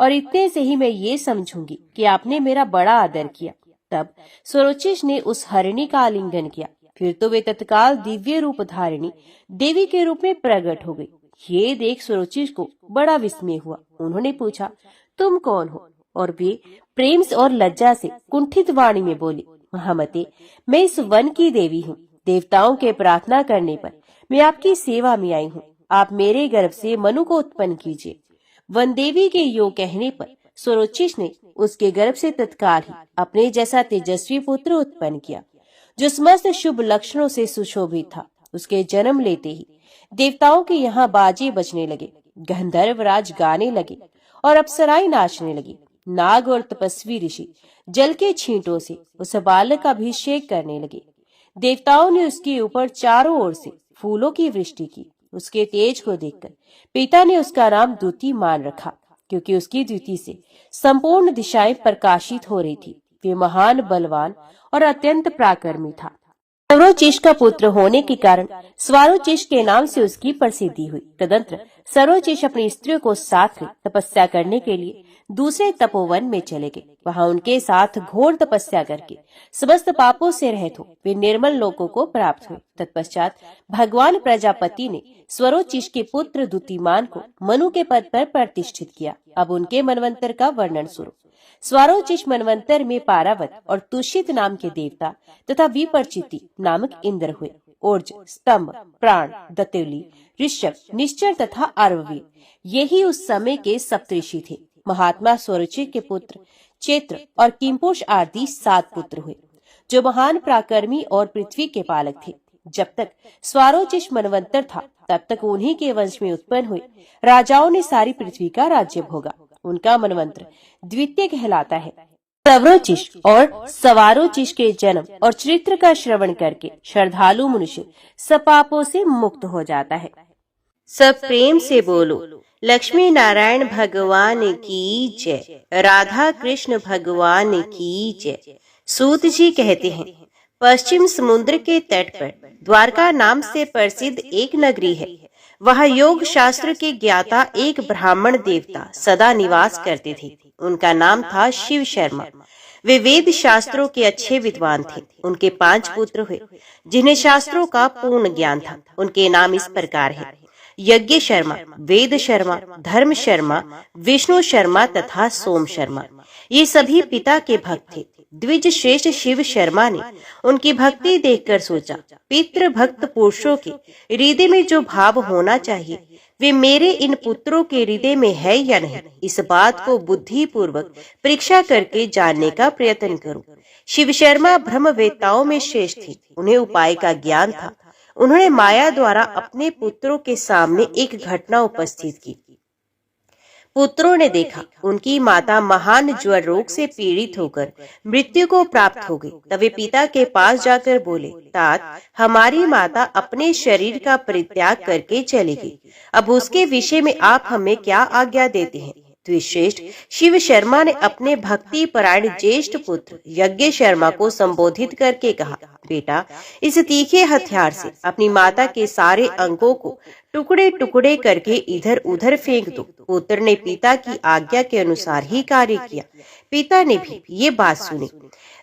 और इतने से ही मैं ये समझूंगी कि आपने मेरा बड़ा आदर किया। तब स्वरोचिष ने उस हरिणी का आलिंगन किया। फिर तो वे तत्काल दिव्य रूप धारिणी देवी के रूप में प्रकट हो गई। ये देख स्वरोचिष को बड़ा विस्मय हुआ। उन्होंने पूछा, तुम कौन हो? और वे प्रेम से और लज्जा से कुंठित वाणी में बोली, महामते, मैं इस वन की देवी हूँ। देवताओं के प्रार्थना करने पर मैं आपकी सेवा में आई हूँ। आप मेरे गर्भ से मनु को उत्पन्न कीजिए। वन देवी के यो कहने पर स्वरोचिष ने उसके गर्भ से तत्काल ही अपने जैसा तेजस्वी पुत्र उत्पन्न किया, जो समस्त शुभ लक्षणों से सुशोभित था। उसके जन्म लेते ही देवताओं के यहाँ बाजे बजने लगे, गंधर्वराज गाने लगे और अप्सराएं नाचने लगी। नाग और तपस्वी ऋषि जल के छींटों से उस बालक का अभिषेक करने लगे। देवताओं ने उसके ऊपर चारों ओर से फूलों की वृष्टि की। उसके तेज को देखकर पिता ने उसका नाम द्युति मान रखा, क्योंकि उसकी द्युति से संपूर्ण दिशाएं प्रकाशित हो रही थी। वे महान, बलवान और अत्यंत पराक्रमी था। स्वरोचिष का पुत्र होने के कारण स्वरोचिष के नाम से उसकी प्रसिद्धि हुई। तदंतर स्वरोचिष अपनी स्त्रियों को साथ ले तपस्या करने के लिए दूसरे तपोवन में चले गए। वहां उनके साथ घोर तपस्या करके समस्त पापों से रहित हो वे निर्मल लोकों को प्राप्त हुए। तत्पश्चात भगवान प्रजापति ने स्वरोचिष के पुत्र द्युतिमान को मनु के पद पर प्रतिष्ठित किया। अब उनके मनवंतर का वर्णन सुनो। स्वरोचिष मनवंतर में पारावत और तुषित नाम के देवता तथा विपर्चिति नामक इंद्र हुए। ओर्ज, स्तंभ, प्राण, दतिवली, ऋषभ, निश्चर तथा अर्ववीर, यही उस समय के सप्तऋषि थे। महात्मा स्वरोचिष के पुत्र चैत्र और किंपुष आदि 7 पुत्र हुए, जो महान पराक्रमी और पृथ्वी के पालक थे। जब तक स्वरोचिष मनवंतर था तब तक उन्हीं के वंश में उत्पन्न हुए राजाओं ने सारी पृथ्वी का राज्य भोगा। उनका मनवंतर द्वितीय कहलाता है। स्वरोचिष और स्वरोचिष के जन्म और चरित्र का श्रवण करके श्रद्धालु मनुष्य सब पापों से मुक्त हो जाता है। सब प्रेम से बोलो, लक्ष्मी नारायण भगवान की जय, राधा कृष्ण भगवान की जय। सूत जी कहते हैं, पश्चिम समुद्र के तट पर द्वारका नाम से प्रसिद्ध एक नगरी है। वहाँ योग शास्त्र के ज्ञाता एक ब्राह्मण देवता सदा निवास करते थे। उनका नाम था शिव शर्मा। वे वेद शास्त्रों के अच्छे विद्वान थे। उनके 5 पुत्र हुए, जिन्हें शास्त्रों का पूर्ण ज्ञान था। उनके नाम इस प्रकार है, यज्ञ शर्मा, वेद शर्मा, धर्म शर्मा, विष्णु शर्मा तथा सोम शर्मा। ये सभी पिता के भक्त थे। द्विज श्रेष्ठ शिव शर्मा ने उनकी भक्ति देखकर सोचा, पितृ भक्त पुरुषों के हृदय में जो भाव होना चाहिए वे मेरे इन पुत्रों के हृदय में है या नहीं, इस बात को बुद्धि पूर्वक परीक्षा करके जानने का प्रयत्न करूं। शिव शर्मा ब्रह्मवेत्ताओं में श्रेष्ठ थे, उन्हें उपाय का ज्ञान था। उन्होंने माया द्वारा अपने पुत्रों के सामने एक घटना उपस्थित की। पुत्रों ने देखा उनकी माता महान ज्वर रोग से पीड़ित होकर मृत्यु को प्राप्त हो गई। तब वे पिता के पास जाकर बोले, तात, हमारी माता अपने शरीर का परित्याग करके चली गई, अब उसके विषय में आप हमें क्या आज्ञा देते हैं। द्विश्रेष्ठ शिव शर्मा ने अपने भक्ति परायण ज्येष्ठ पुत्र यज्ञ शर्मा को संबोधित करके कहा, बेटा, इस तीखे हथियार से अपनी माता के सारे अंगों को टुकड़े टुकड़े करके इधर उधर फेंक दो। पुत्र ने पिता की आज्ञा के अनुसार ही कार्य किया। पिता ने भी ये बात सुनी।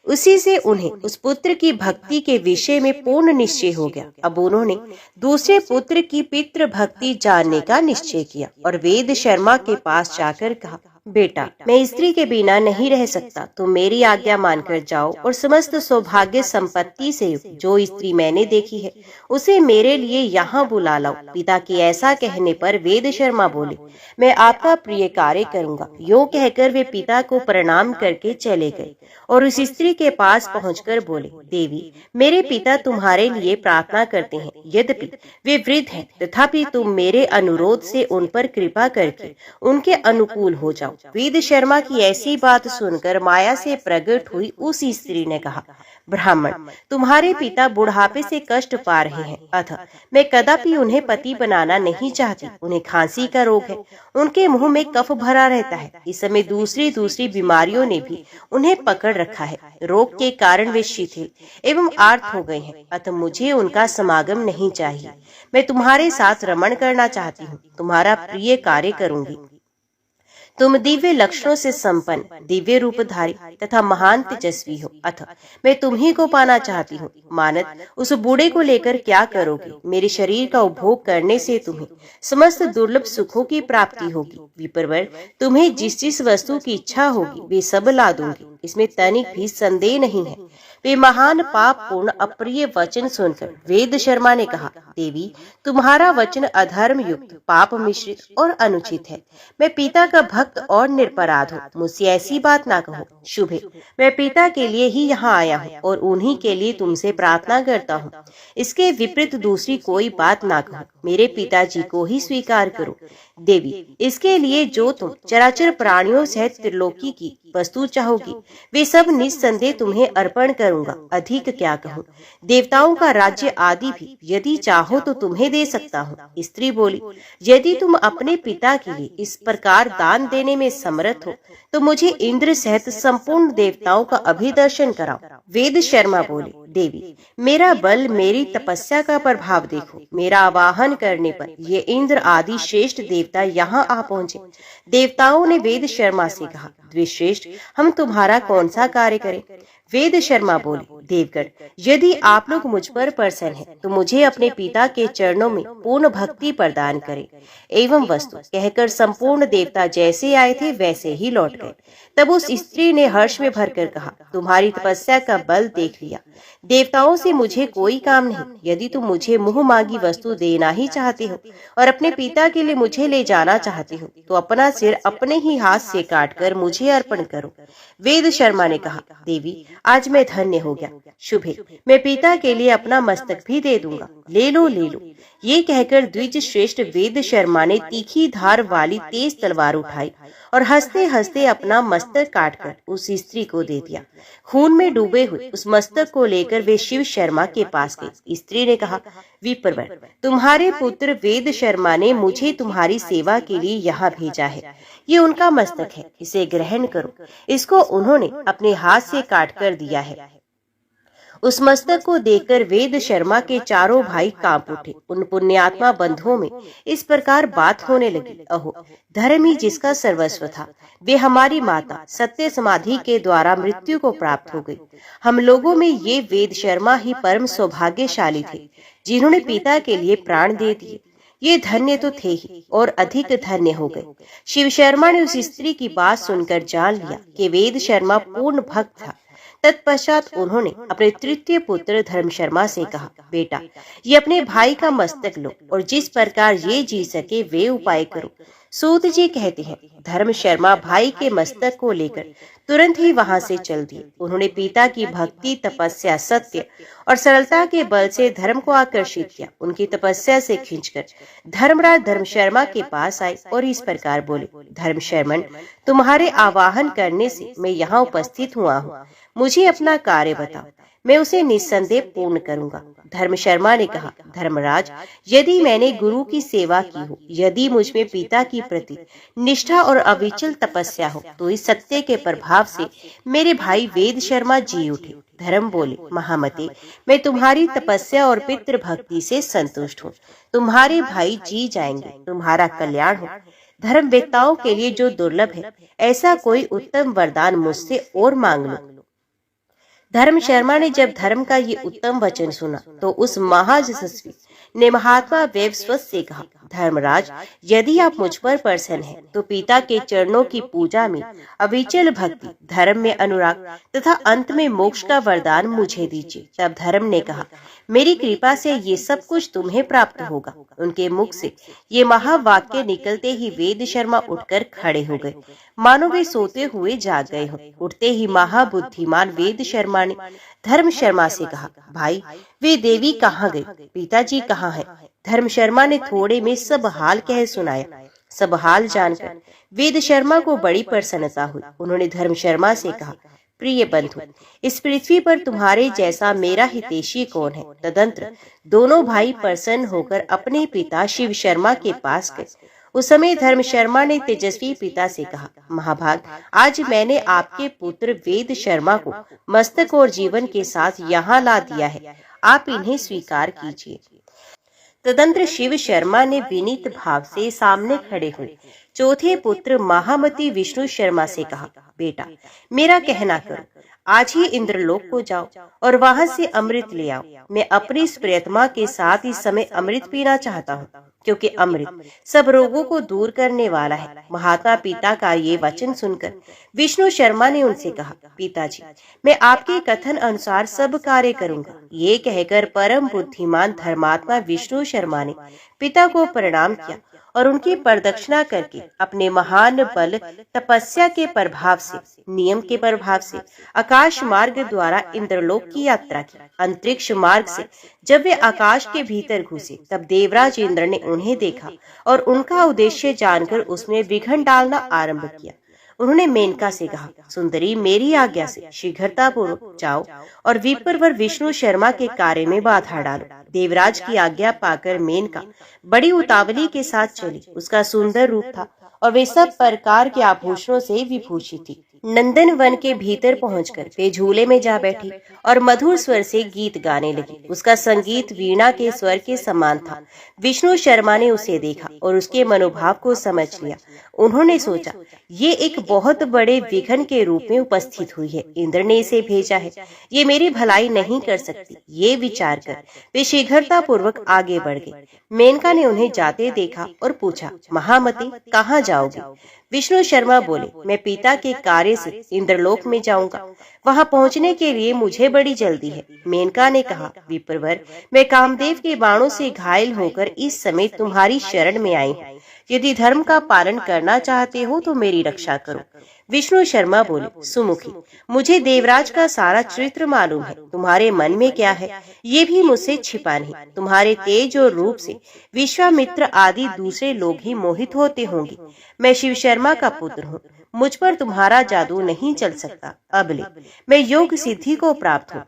उसी से उन्हें उस पुत्र की भक्ति के विषय में पूर्ण निश्चय हो गया। अब उन्होंने दूसरे पुत्र की पितृ भक्ति जानने का निश्चय किया और वेद शर्मा के पास जाकर कहा, बेटा, मैं स्त्री के बिना नहीं रह सकता, तुम मेरी आज्ञा मानकर जाओ और समस्त सौभाग्य संपत्ति से युक्त जो स्त्री मैंने देखी है उसे मेरे लिए यहाँ बुला लाओ। पिता के ऐसा कहने पर वेद शर्मा बोले, मैं आपका प्रिय कार्य करूंगा। यूं कहकर वे पिता को प्रणाम करके चले गए और उस स्त्री के पास पहुंचकर बोले, देवी, मेरे पिता तुम्हारे लिए प्रार्थना करते हैं। यद्यपि वे वृद्ध हैं, तथापि तुम मेरे अनुरोध से उन पर कृपा करके उनके अनुकूल हो जाओ। वेद शर्मा की ऐसी बात सुनकर माया से प्रकट हुई उस स्त्री ने कहा, ब्राह्मण, तुम्हारे पिता बुढ़ापे से कष्ट पा रहे हैं, अतः मैं कदापि उन्हें पति बनाना नहीं चाहती। उन्हें खांसी का रोग है, उनके मुंह में कफ भरा रहता है। इस समय दूसरी बीमारियों ने भी उन्हें पकड़ रखा है। रोग के कारण वे शिथिल एवं आर्त हो गए हैं, अतः मुझे उनका समागम नहीं चाहिए। मैं तुम्हारे साथ रमण करना चाहती हूँ, तुम्हारा प्रिय कार्य करूंगी। तुम दिव्य लक्षणों से संपन्न, दिव्य रूपधारी तथा महान तेजस्वी हो, अतः मैं तुम्ही को पाना चाहती हूँ। मानद, उस बूढ़े को लेकर क्या करोगे? मेरे शरीर का उपभोग करने से तुम्हें समस्त दुर्लभ सुखों की प्राप्ति होगी। विप्रवर, तुम्हें जिस जिस वस्तु की इच्छा होगी वे सब ला दूंगी, इसमें तनिक भी संदेह नहीं है। वे महान पाप पूर्ण अप्रिय वचन सुनकर वेद शर्मा ने कहा, देवी, तुम्हारा वचन अधर्म युक्त, पाप मिश्रित और अनुचित है। मैं पिता का भक्त और निरपराध हूँ, मुझसे ऐसी बात ना कहो। शुभ है, मैं पिता के लिए ही यहाँ आया हूँ और उन्हीं के लिए तुमसे प्रार्थना करता हूँ। इसके विपरीत दूसरी कोई बात ना कहो। मेरे पिताजी को ही स्वीकार करो। देवी, इसके लिए जो तुम चराचर प्राणियों सहित त्रिलोकी की वस्तु चाहोगी वे सब निस्संदेह तुम्हें अर्पण करूंगा। अधिक क्या कहूँ, देवताओं का राज्य आदि भी यदि चाहो तो तुम्हें दे सकता हूँ। स्त्री बोली, यदि तुम अपने पिता के लिए इस प्रकार दान देने में समर्थ हो तो मुझे इंद्र सहित संपूर्ण देवताओं का अभिदर्शन कराओ। वेद शर्मा बोले, देवी, मेरा बल, मेरी तपस्या का प्रभाव देखो। मेरा आवाहन करने पर ये इंद्र आदि श्रेष्ठ देवता यहाँ आ पहुँचे। देवताओं ने वेद शर्मा से कहा, द्विश्रेष्ठ, हम तुम्हारा कौन सा कार्य करें? वेद शर्मा बोले, देवगण, यदि आप लोग मुझ पर प्रसन्न हैं तो मुझे अपने पिता के चरणों में पूर्ण भक्ति प्रदान करें। एवं वस्तु कहकर संपूर्ण देवता जैसे आए थे वैसे ही लौट गए। तब उस स्त्री ने हर्ष में भरकर कहा, तुम्हारी तपस्या का बल देख लिया। देवताओं से मुझे कोई काम नहीं। यदि तुम मुझे मुंह मांगी वस्तु देना ही चाहते हो और अपने पिता के लिए मुझे ले जाना चाहते हो तो अपना सिर अपने ही हाथ से काटकर मुझे अर्पण करो। वेद शर्मा ने कहा, देवी, आज मैं धन्य हो गया। शुभ है, मैं पिता के लिए अपना मस्तक भी दे दूंगा। ले लो, ले लो। ये कहकर द्विज श्रेष्ठ वेद शर्मा ने तीखी धार वाली तेज तलवार उठाई और हंसते हंसते अपना मस्तक काटकर उस स्त्री को दे दिया। खून में डूबे हुए उस मस्तक को लेकर वे शिव शर्मा के पास गई। स्त्री ने कहा, विप्रवर, तुम्हारे पुत्र वेद शर्मा ने मुझे तुम्हारी सेवा के लिए यहाँ भेजा है। ये उनका मस्तक है, इसे ग्रहण करो। इसको उन्होंने अपने हाथ से काट कर दिया है। उस मस्तक को देखकर वेद शर्मा के चारों भाई कांप उठे। उन पुण्यात्मा बंधुओं में इस प्रकार बात होने लगी, अहो, धर्म ही जिसका सर्वस्व था, वे हमारी माता सत्य समाधि के द्वारा मृत्यु को प्राप्त हो गई। हम लोगों में ये वेद शर्मा ही परम सौभाग्यशाली थे जिन्होंने पिता के लिए प्राण दे दिए। ये धन्य तो थे ही और अधिक धन्य हो गए। शिव शर्मा ने उस स्त्री की बात सुनकर जान लिया कि वेद शर्मा पूर्ण भक्त था। तत्पश्चात उन्होंने अपने तृतीय पुत्र धर्म शर्मा से कहा, बेटा, ये अपने भाई का मस्तक लो और जिस प्रकार ये जी सके वे उपाय करो। सूत जी कहते हैं, धर्म शर्मा भाई के मस्तक को लेकर तुरंत ही वहां से चल दिए। उन्होंने पिता की भक्ति, तपस्या, सत्य और सरलता के बल से धर्म को आकर्षित किया। उनकी तपस्या से खींचकर धर्मराज धर्म शर्मा के पास आए और इस प्रकार बोले, धर्म शर्मन, तुम्हारे आवाहन करने से मैं यहाँ उपस्थित हुआ हूँ। मुझे अपना कार्य बताओ, मैं उसे निस्संदेह पूर्ण करूंगा। धर्म शर्मा ने कहा, धर्मराज, यदि मैंने गुरु की सेवा की हो, यदि मुझ में पिता की प्रति निष्ठा और अविचल तपस्या हो, तो इस सत्य के प्रभाव से मेरे भाई वेद शर्मा जी उठे। धर्म बोले, महामते, मैं तुम्हारी तपस्या और पितृ भक्ति से संतुष्ट हूँ। तुम्हारे भाई जी जाएंगे, तुम्हारा कल्याण हो। धर्म वेत्ताओं के लिए जो दुर्लभ है, ऐसा कोई उत्तम वरदान मुझसे और मांग लो। धर्म शर्मा ने जब धर्म का ये उत्तम वचन सुना तो उस महायशस्वी ने महात्मा वैवस्वत से कहा, धर्मराज, यदि आप मुझ पर प्रसन्न हैं, तो पिता के चरणों की पूजा में अविचल भक्ति, धर्म में अनुराग तथा अंत में मोक्ष का वरदान मुझे दीजिए। तब धर्म ने कहा, मेरी कृपा से ये सब कुछ तुम्हें प्राप्त होगा। उनके मुख से ये महावाक्य निकलते ही वेद शर्मा उठकर खड़े हो गए, मानो वे सोते हुए जाग गए हो। उठते ही महाबुद्धिमान वेद शर्मा ने धर्म शर्मा से कहा, भाई, वे देवी कहाँ गई? पिताजी कहाँ हैं? धर्म शर्मा ने थोड़े में सब हाल कह सुनाया। सब हाल जानकर वेद शर्मा को बड़ी प्रसन्नता हुई। उन्होंने धर्म शर्मा से कहा, प्रिय बंधु, इस पृथ्वी पर तुम्हारे जैसा मेरा हितैषी कौन है? तदंतर दोनों भाई प्रसन्न होकर अपने पिता शिव शर्मा के पास गए। उस समय धर्म शर्मा ने तेजस्वी पिता से कहा, महाभाग, आज मैंने आपके पुत्र वेद शर्मा को मस्तक और जीवन के साथ यहाँ ला दिया है, आप इन्हें स्वीकार कीजिए। तदंतर शिव शर्मा ने विनीत भाव से सामने खड़े हुए चौथे पुत्र महामती विष्णु शर्मा से कहा, बेटा, मेरा कहना करो, आज ही इंद्रलोक को जाओ और वहां से अमृत ले आओ। मैं अपनी इस प्रियतमा के साथ इस समय अमृत पीना चाहता हूँ, क्योंकि अमृत सब रोगों को दूर करने वाला है। महात्मा पिता का ये वचन सुनकर विष्णु शर्मा ने उनसे कहा, पिताजी, मैं आपके कथन अनुसार सब कार्य करूंगा। ये कहकर परम बुद्धिमान धर्मात्मा विष्णु शर्मा ने पिता को प्रणाम किया और उनकी प्रदक्षिणा करके अपने महान बल, तपस्या के प्रभाव से, नियम के प्रभाव से आकाश मार्ग द्वारा इंद्रलोक की यात्रा की। अंतरिक्ष मार्ग से जब वे आकाश के भीतर घुसे, तब देवराज इंद्र ने उन्हें देखा और उनका उद्देश्य जानकर उसमें विघ्न डालना आरंभ किया। उन्होंने मेनका से कहा, सुंदरी, मेरी आज्ञा से शीघ्रता पूर्वक जाओ और विप्रवर विष्णु शर्मा के कार्य में बाधा डालो। देवराज की आज्ञा पाकर मेनका बड़ी उतावली के साथ चली। उसका सुंदर रूप था और वे सब प्रकार के आभूषणों से विभूषित थी। नंदन वन के भीतर पहुंचकर वे झूले में जा बैठी और मधुर स्वर से गीत गाने लगी। उसका संगीत वीणा के स्वर के समान था। विष्णु शर्मा ने उसे देखा और उसके मनोभाव को समझ लिया। उन्होंने सोचा, ये एक बहुत बड़े विघ्न के रूप में उपस्थित हुई है। इंद्र ने इसे भेजा है, ये मेरी भलाई नहीं कर सकती। ये विचार कर वे शीघ्रता पूर्वक आगे बढ़ गए। मेनका ने उन्हें जाते देखा और पूछा, महामती, कहाँ जाओगे? विष्णु शर्मा बोले, मैं पिता के कार्य से इंद्रलोक में जाऊंगा। वहां पहुंचने के लिए मुझे बड़ी जल्दी है। मेनका ने कहा, विप्रवर, मैं कामदेव के बाणों से घायल होकर इस समय तुम्हारी शरण में आई हूँ। यदि धर्म का पालन करना चाहते हो तो मेरी रक्षा करो। विष्णु शर्मा बोले, सुमुखी, मुझे देवराज का सारा चरित्र मालूम है। तुम्हारे मन में क्या है ये भी मुझसे छिपा नहीं। तुम्हारे तेज और रूप से विश्वामित्र आदि दूसरे लोग ही मोहित होते होंगे। मैं शिव शर्मा का पुत्र हूँ, मुझ पर तुम्हारा जादू नहीं चल सकता। अब ले, मैं योग सिद्धि को प्राप्त हूँ,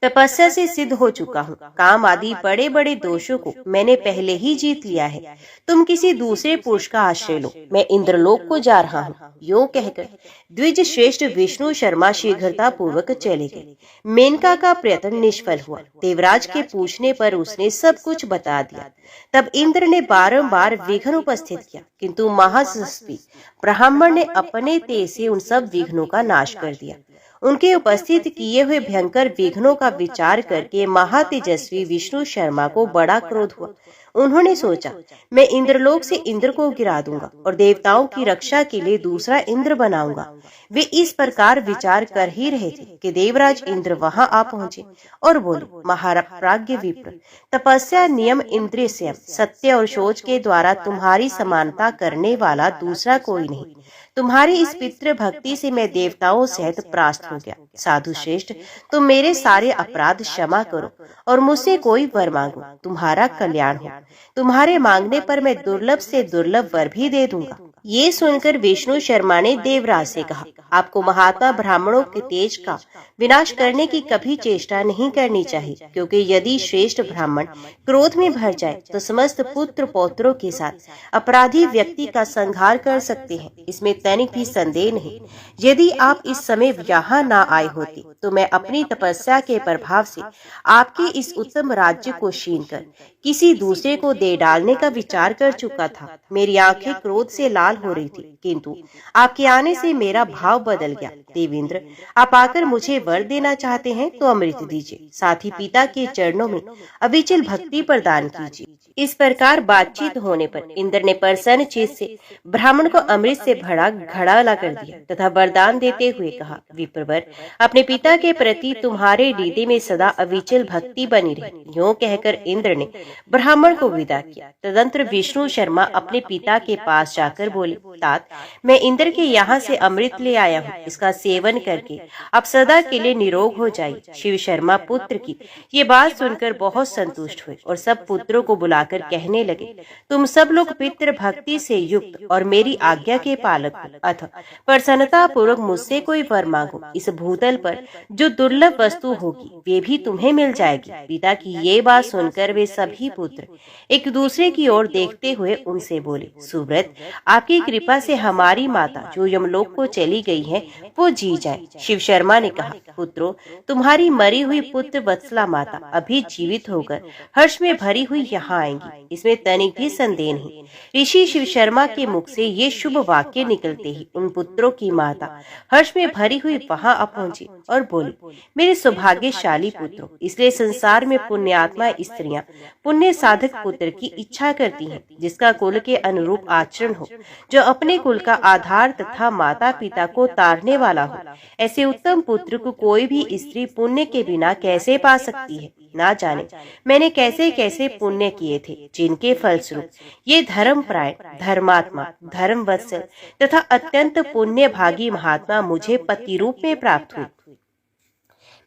तपस्या से सिद्ध हो चुका हूँ। काम आदि बड़े बड़े दोषों को मैंने पहले ही जीत लिया है। तुम किसी दूसरे पुरुष का आश्रय लो, मैं इंद्रलोक को जा रहा हूँ। यूं कहकर द्विज श्रेष्ठ विष्णु शर्मा शीघ्रता पूर्वक चले गए। मेनका का प्रयत्न निष्फल हुआ। देवराज के पूछने पर उसने सब कुछ बता दिया। तब इंद्र ने बारंबार विघ्न उपस्थित किया, किंतु महायशस्वी ब्राह्मण ने अपने तेज से उन सब विघ्नों का नाश कर दिया। उनके उपस्थित किए हुए भयंकर विघ्नों का विचार करके महातेजस्वी विष्णु शर्मा को बड़ा क्रोध हुआ। उन्होंने सोचा, मैं इंद्रलोक से इंद्र को गिरा दूंगा और देवताओं की रक्षा के लिए दूसरा इंद्र बनाऊंगा। वे इस प्रकार विचार कर ही रहे थे कि देवराज इंद्र वहां आ पहुंचे और बोले, महाप्राज्ञ विप्र, तपस्या, नियम, इंद्रिय संयम, सत्य और शौच के द्वारा तुम्हारी समानता करने वाला दूसरा कोई नहीं। तुम्हारी इस पितृ भक्ति से मैं देवताओं सहित परास्त हो गया। साधु श्रेष्ठ, तुम मेरे सारे अपराध क्षमा करो और मुझसे कोई वर मांगो, तुम्हारा कल्याण हो। तुम्हारे मांगने पर मैं दुर्लभ से दुर्लभ वर भी दे दूंगा। ये सुनकर विष्णु शर्मा ने देवराज से कहा, आपको महात्मा ब्राह्मणों के तेज का विनाश करने की कभी चेष्टा नहीं करनी चाहिए, क्योंकि यदि श्रेष्ठ ब्राह्मण क्रोध में भर जाए तो समस्त पुत्र पौत्रों के साथ अपराधी व्यक्ति का संहार कर सकते हैं। इसमें तनिक भी संदेह नहीं। यदि आप इस समय यहाँ न आए होते तो मैं अपनी तपस्या के प्रभाव से आपके इस उत्तम राज्य को छीन कर किसी दूसरे को दे डालने का विचार कर चुका था। मेरी आंखें क्रोध से लाल हो रही थी, किंतु आपके आने से मेरा भाव बदल गया। देवेंद्र, आप आकर मुझे वर देना चाहते हैं तो अमृत दीजिए, साथ ही पिता के चरणों में अविचल भक्ति प्रदान कीजिए। इस प्रकार बातचीत होने पर इंद्र ने प्रसन्न चित से ब्राह्मण को अमृत से भरा घड़ा ला कर दिया तथा वरदान देते हुए कहा, विप्रवर, अपने पिता के प्रति तुम्हारे हृदय में सदा अविचल भक्ति बनी रहे। यूं कहकर इंद्र ने ब्राह्मण को विदा किया। तदंतर विष्णु शर्मा अपने पिता के पास जाकर बोले, तात, मैं इंद्र के यहाँ से अमृत ले आया हूँ, इसका सेवन करके आप सदा के लिए निरोग हो जाइए। शिव शर्मा पुत्र की ये बात सुनकर बहुत संतुष्ट हुए और सब पुत्रों को बुलाकर कहने लगे, तुम सब लोग पितृ भक्ति से युक्त और मेरी आज्ञा के पालक हो, अतः प्रसन्नता पूर्वक मुझसे कोई वर मांगो। इस भूतल पर जो दुर्लभ वस्तु होगी वे भी तुम्हें मिल जाएगी। पिता की ये बात सुनकर वे सभी पुत्र एक दूसरे की ओर देखते हुए उनसे बोले, सुव्रत, आपकी कृपा से हमारी माता जो यमलोक को चली गई है वो जी जाए। शिव शर्मा ने कहा, पुत्रों, तुम्हारी मरी हुई पुत्र वत्सला माता अभी जीवित होकर हर्ष में भरी हुई यहाँ आएंगी, इसमें तनिक भी संदेह नहीं। ऋषि शिव शर्मा के मुख से ये शुभ वाक्य निकलते ही उन पुत्रों की माता हर्ष में भरी हुई वहां आ पहुंची और बोली, मेरे सौभाग्यशाली पुत्रों, इसलिए संसार में पुण्यात्मा स्त्रियां पुण्य साधक पुत्र की इच्छा करती हैं, जिसका कुल के अनुरूप आचरण हो, जो अपने कुल का आधार तथा माता पिता को तारने वाला हो। ऐसे उत्तम पुत्र को कोई भी स्त्री पुण्य के बिना कैसे पा सकती है। ना जाने मैंने कैसे कैसे पुण्य किए थे, जिनके फलस्वरूप ये धर्मपरायण, धर्मात्मा, धर्मवत्सल तथा अत्यंत पुण्य भागी महात्मा मुझे पति रूप में प्राप्त हुए।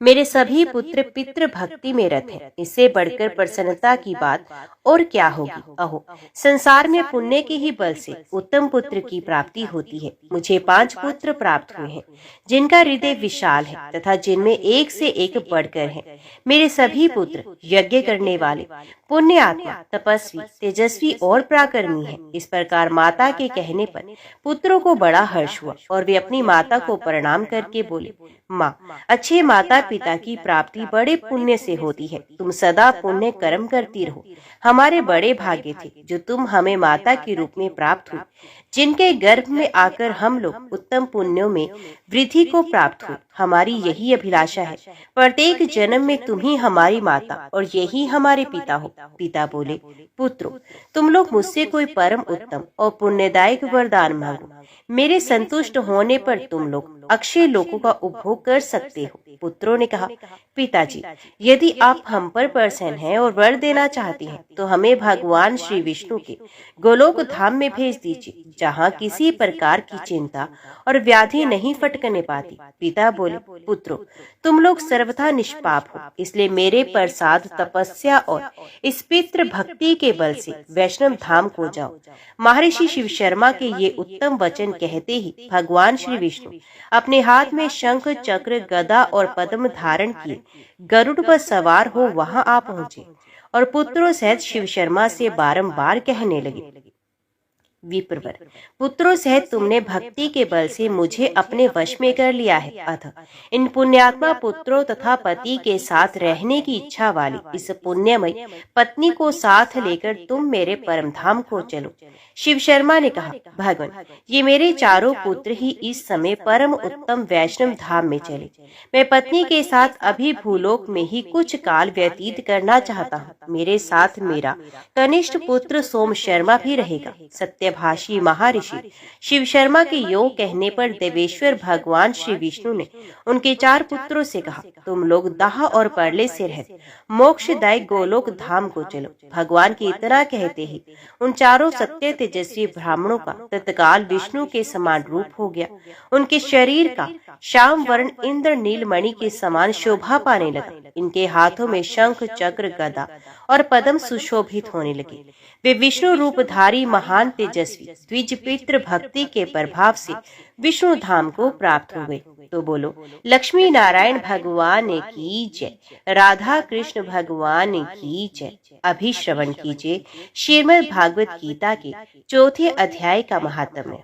मेरे सभी पुत्र पितृ भक्ति में रत हैं। इससे बढ़कर प्रसन्नता की बात और क्या होगी। अहो, संसार में पुण्य के ही बल से उत्तम पुत्र की प्राप्ति होती है। मुझे 5 पुत्र प्राप्त हुए हैं, जिनका हृदय विशाल है तथा जिनमें एक से एक बढ़कर है। मेरे सभी पुत्र यज्ञ करने वाले, पुण्य आत्मा, तपस्वी, तेजस्वी और पराक्रमी है। इस प्रकार माता के कहने पर पुत्रों को बड़ा हर्ष हुआ और वे अपनी माता को प्रणाम करके बोले, माँ, अच्छे माता पिता की प्राप्ति बड़े पुण्य से होती है। तुम सदा पुण्य कर्म करती रहो। हमारे बड़े भाग्य थे जो तुम हमें माता के रूप में प्राप्त हुई, जिनके गर्भ में आकर हम लोग उत्तम पुण्यों में वृद्धि को प्राप्त हुए। हमारी यही अभिलाषा है, प्रत्येक जन्म में तुम ही हमारी माता और यही हमारे पिता हो। पिता बोले, पुत्रों, तुम लोग मुझसे कोई परम उत्तम और पुण्यदायक वरदान मांगो। मेरे संतुष्ट होने पर तुम लोग अक्षय लोकों का उपभोग कर सकते हो। पुत्रों ने कहा, पिताजी, यदि आप हम पर प्रसन्न हैं और वर देना चाहते हैं तो हमें भगवान श्री विष्णु के गोलोक धाम में भेज दीजिए, जहाँ किसी प्रकार की चिंता और व्याधि नहीं फटकने पाती। पिता बोले, पुत्रों, तुम लोग सर्वथा निष्पाप हो, इसलिए मेरे प्रसाद, तपस्या और इस पितृ भक्ति के बल से वैष्णव धाम को जाओ। महर्षि शिव शर्मा के ये उत्तम वचन कहते ही भगवान श्री विष्णु अपने हाथ में शंख, चक्र, गदा और पद्म धारण किए गरुड़ पर सवार हो वहां आ पहुंचे और पुत्रों सहित शिव शर्मा से बारंबार कहने लगे, विप्रवर, पुत्रों सहित तुमने भक्ति के बल से मुझे अपने वश में कर लिया है, अतः इन पुण्यात्मा पुत्रों तथा पति के साथ रहने की इच्छा वाली इस पुण्यमयी पत्नी को साथ लेकर तुम मेरे परम धाम को चलो। शिव शर्मा ने कहा, भगवान, ये मेरे चारों पुत्र ही इस समय परम उत्तम वैष्णव धाम में चले। मैं पत्नी के साथ अभी भूलोक में ही कुछ काल व्यतीत करना चाहता हूँ। मेरे साथ मेरा कनिष्ठ पुत्र सोम शर्मा भी रहेगा। सत्यभाषी महर्षि शिव शर्मा के योग कहने पर देवेश्वर भगवान श्री विष्णु ने उनके 4 पुत्रों से कहा, तुम लोग दाह और परले से रहते मोक्षदायक गोलोक धाम को चलो। भगवान के इतना कहते ही उन चारों सत्य तेजस्वी ब्राह्मणों का तत्काल विष्णु के समान रूप हो गया। उनके शरीर का श्याम वर्ण इंद्र नीलमणि के समान शोभा पाने लगा। इनके हाथों में शंख चक्र गदा और पद्म सुशोभित होने लगे। वे विष्णु रूपधारी महान तेजस्वी द्विज पितृ भक्ति के प्रभाव से विष्णु धाम को प्राप्त हो गए। तो बोलो, लक्ष्मी नारायण भगवान की जय, राधा कृष्ण भगवान की जय। अभी श्रवण कीजिए श्रीमद् भागवत गीता के 4थे अध्याय का महात्म्य।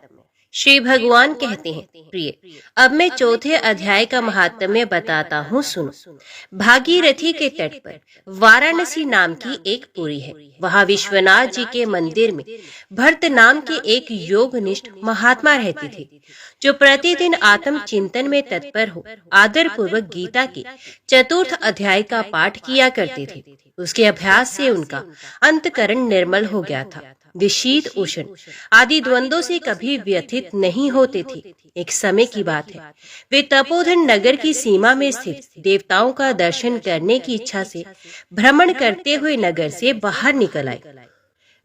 श्री भगवान कहते हैं, प्रिय, अब मैं 4थे अध्याय का महात्म्य बताता हूँ, सुनो। भागीरथी के तट पर वाराणसी नाम की एक पुरी है। वहाँ विश्वनाथ जी के मंदिर में भरत नाम के एक योगनिष्ठ महात्मा रहते थे, जो प्रतिदिन आत्म चिंतन में तत्पर हो आदर पूर्वक गीता के 4th अध्याय का पाठ किया करते थे। उसके अभ्यास से उनका अंतकरण निर्मल हो गया था। वे शीत उष्ण आदि द्वंद्वों से कभी व्यथित नहीं होते थे। एक समय की बात है, वे तपोधन नगर की सीमा में स्थित देवताओं का दर्शन करने की इच्छा से भ्रमण करते हुए नगर से बाहर निकल आए।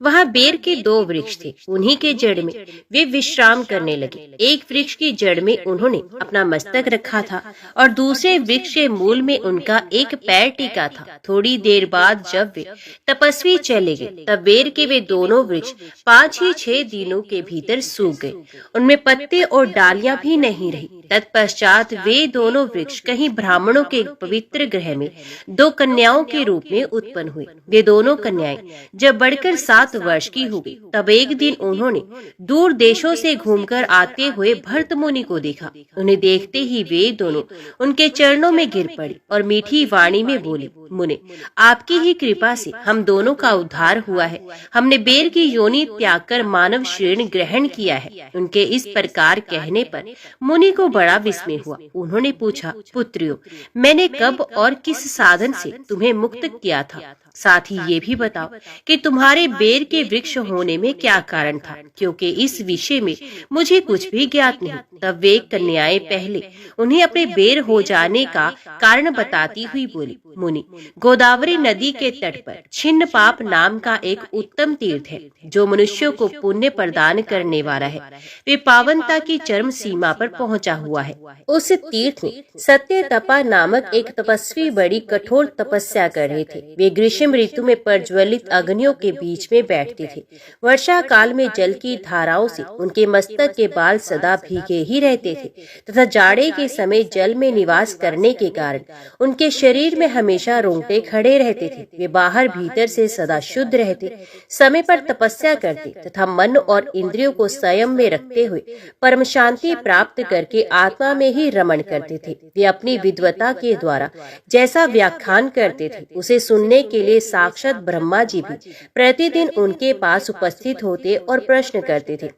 वहाँ बेर के 2 वृक्ष थे। उन्हीं के जड़ में वे विश्राम करने लगे। एक वृक्ष की जड़ में उन्होंने अपना मस्तक रखा था और दूसरे वृक्ष के मूल में उनका एक पैर टिका था। थोड़ी देर बाद जब वे तपस्वी चले गए, तब बेर के वे दोनों वृक्ष 5 ही 6 दिनों के भीतर सूख गए। उनमें पत्ते और डालियां भी नहीं रही। तत्पश्चात वे दोनों वृक्ष कहीं ब्राह्मणों के पवित्र गृह में 2 कन्याओं के रूप में उत्पन्न हुए। वे दोनों कन्याएं जब बढ़कर 7 वर्ष की हो गई, तब एक दिन उन्होंने दूर देशों से घूमकर आते हुए भरत मुनि को देखा। उन्हें देखते ही वे दोनों उनके चरणों में गिर पड़ी और मीठी वाणी में बोली, मुने, आपकी ही कृपा से हम दोनों का उद्धार हुआ है। हमने बेर की योनि त्याग कर मानव शरीर ग्रहण किया है। उनके इस प्रकार कहने पर मुनि को बड़ा विस्मय हुआ। उन्होंने पूछा, पुत्रियों, मैंने कब और किस साधन से तुम्हें मुक्त किया था? साथ ही ये भी बताओ कि तुम्हारे बेर के वृक्ष होने में क्या कारण था, क्योंकि इस विषय में मुझे कुछ भी ज्ञात नहीं। तब वे कन्याएं पहले उन्हें अपने बेर हो जाने का कारण बताती हुई बोली, मुनि, गोदावरी नदी के तट पर छिन्न पाप नाम का एक उत्तम तीर्थ है, जो मनुष्यों को पुण्य प्रदान करने वाला है। वे पावनता की चरम सीमा पर पहुंचा हुआ है। उस तीर्थ में सत्य तपा नामक एक तपस्वी बड़ी कठोर तपस्या कर रहे थे। वे ग्रीष्म ऋतु में प्रज्वलित अग्नियों के बीच में बैठते थे। वर्षा काल में जल की धाराओं से उनके मस्तक के बाल सदा भीगे ही रहते थे तथा जाड़े के समय जल में निवास करने के कारण उनके शरीर में हमेशा रोंगटे खड़े रहते थे। वे बाहर भीतर से सदा शुद्ध रहते, समय पर तपस्या करते तथा मन और इंद्रियों को संयम में रखते हुए परम शांति प्राप्त करके आत्मा में ही रमण करते थे। वे अपनी विद्वता के द्वारा जैसा व्याख्यान करते थे, उसे सुनने के लिए साक्षात ब्रह्मा जी भी प्रतिदिन उनके पास उपस्थित होते और प्रश्न करते थे।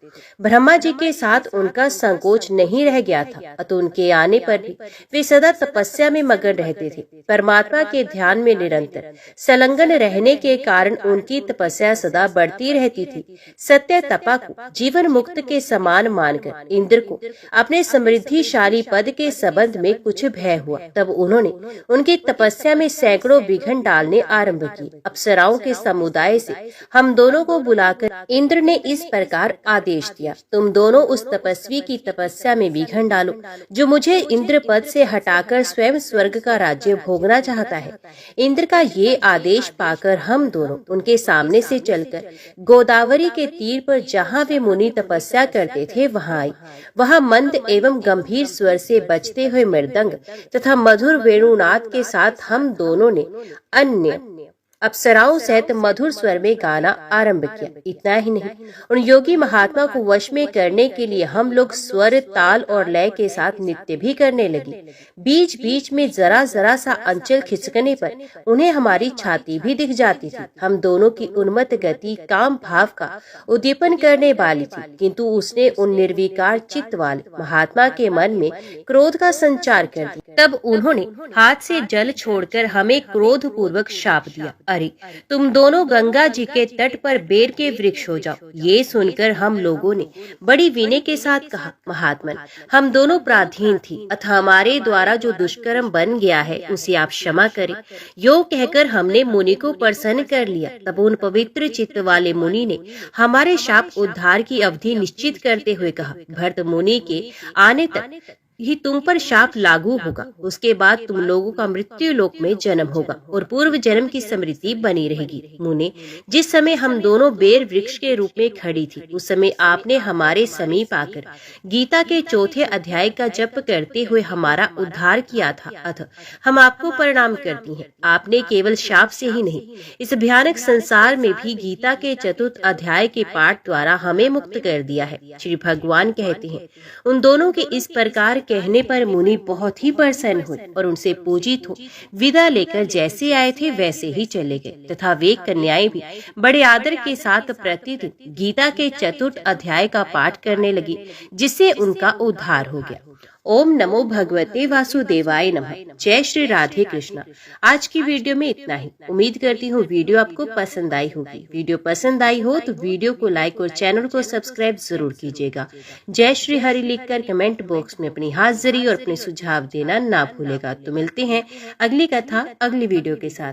ब्रह्मा जी के साथ उनका संकोच नहीं रह गया था, अतः उनके आने पर भी वे सदा तपस्या में मगन रहते थे। परमात्मा के ध्यान में निरंतर संलग्न रहने के कारण उनकी तपस्या सदा बढ़ती रहती थी। सत्य तपा को जीवन मुक्त के समान मानकर इंद्र को अपने समृद्धिशाली पद के संबंध में कुछ भय हुआ। तब उन्होंने उनकी तपस्या में सैकड़ों विघ्न डालने आरंभ किए। अप्सराओं के समुदाय से हम दोनों को बुलाकर इंद्र ने इस प्रकार आदेश दिया, तुम दोनों उस तपस्वी की तपस्या में विघ्न डालो, जो मुझे इंद्र पद से हटाकर स्वयं स्वर्ग का राज्य भोगना चाहता है। इंद्र का ये आदेश पाकर हम दोनों उनके सामने से चलकर गोदावरी के तीर पर जहाँ वे मुनि तपस्या करते थे वहाँ आई। वहाँ मंद एवं गंभीर स्वर से बजते हुए मृदंग तथा मधुर वेणुनाद के साथ हम दोनों ने अन्य अप्सराओं सहित मधुर स्वर में गाना आरंभ किया। इतना ही नहीं, उन योगी महात्मा को वश में करने के लिए हम लोग स्वर, ताल और लय के साथ नृत्य भी करने लगे। बीच बीच में जरा जरा सा अंचल खिसकने पर उन्हें हमारी छाती भी दिख जाती थी। हम दोनों की उन्मत्त गति काम भाव का उद्दीपन करने वाली थी, किंतु उसने उन निर्विकार चित्त वाले महात्मा के मन में क्रोध का संचार कर दिया। तब उन्होंने हाथ से जल छोड़कर हमें क्रोध पूर्वक शाप दिया, अरे तुम दोनों गंगा जी के तट पर बेर के वृक्ष हो जाओ। ये सुनकर हम लोगों ने बड़ी विनय के साथ कहा, महात्मन, हम दोनों पराधीन थी, अतः हमारे द्वारा जो दुष्कर्म बन गया है उसे आप क्षमा करें। यो कहकर हमने मुनि को प्रसन्न कर लिया। तब उन पवित्र चित्त वाले मुनि ने हमारे शाप उद्धार की अवधि निश्चित करते हुए कहा, भरत मुनि के आने तक ही तुम पर शाप लागू होगा। उसके बाद तुम लोगों का मृत्यु लोक में जन्म होगा और पूर्व जन्म की स्मृति बनी रहेगी। मुने, जिस समय हम दोनों बेर वृक्ष के रूप में खड़ी थी, उस समय आपने हमारे समीप आकर गीता के 4थे अध्याय का जप करते हुए हमारा उद्धार किया था। अतः हम आपको प्रणाम करती हैं। आपने केवल शाप से ही नहीं, इस भयानक संसार में भी गीता के 4th अध्याय के पाठ द्वारा हमें मुक्त कर दिया है। श्री भगवान कहते हैं, उन दोनों के इस प्रकार कहने पर मुनि बहुत ही प्रसन्न हुए और उनसे पूजित हो विदा लेकर जैसे आए थे वैसे ही चले गए, तथा वे कन्याएं भी बड़े आदर के साथ प्रतिदिन गीता के 4th अध्याय का पाठ करने लगी, जिससे उनका उद्धार हो गया। ओम नमो भगवते वासुदेवाय नमः। जय श्री राधे कृष्णा। आज की वीडियो में इतना ही। उम्मीद करती हूँ वीडियो आपको पसंद आई होगी। वीडियो पसंद आई हो तो वीडियो को लाइक और चैनल को सब्सक्राइब जरूर कीजिएगा। जय श्री हरि लिखकर कमेंट बॉक्स में अपनी हाजिरी और अपने सुझाव देना ना भूलेगा। तो मिलते हैं अगली कथा अगली वीडियो के साथ।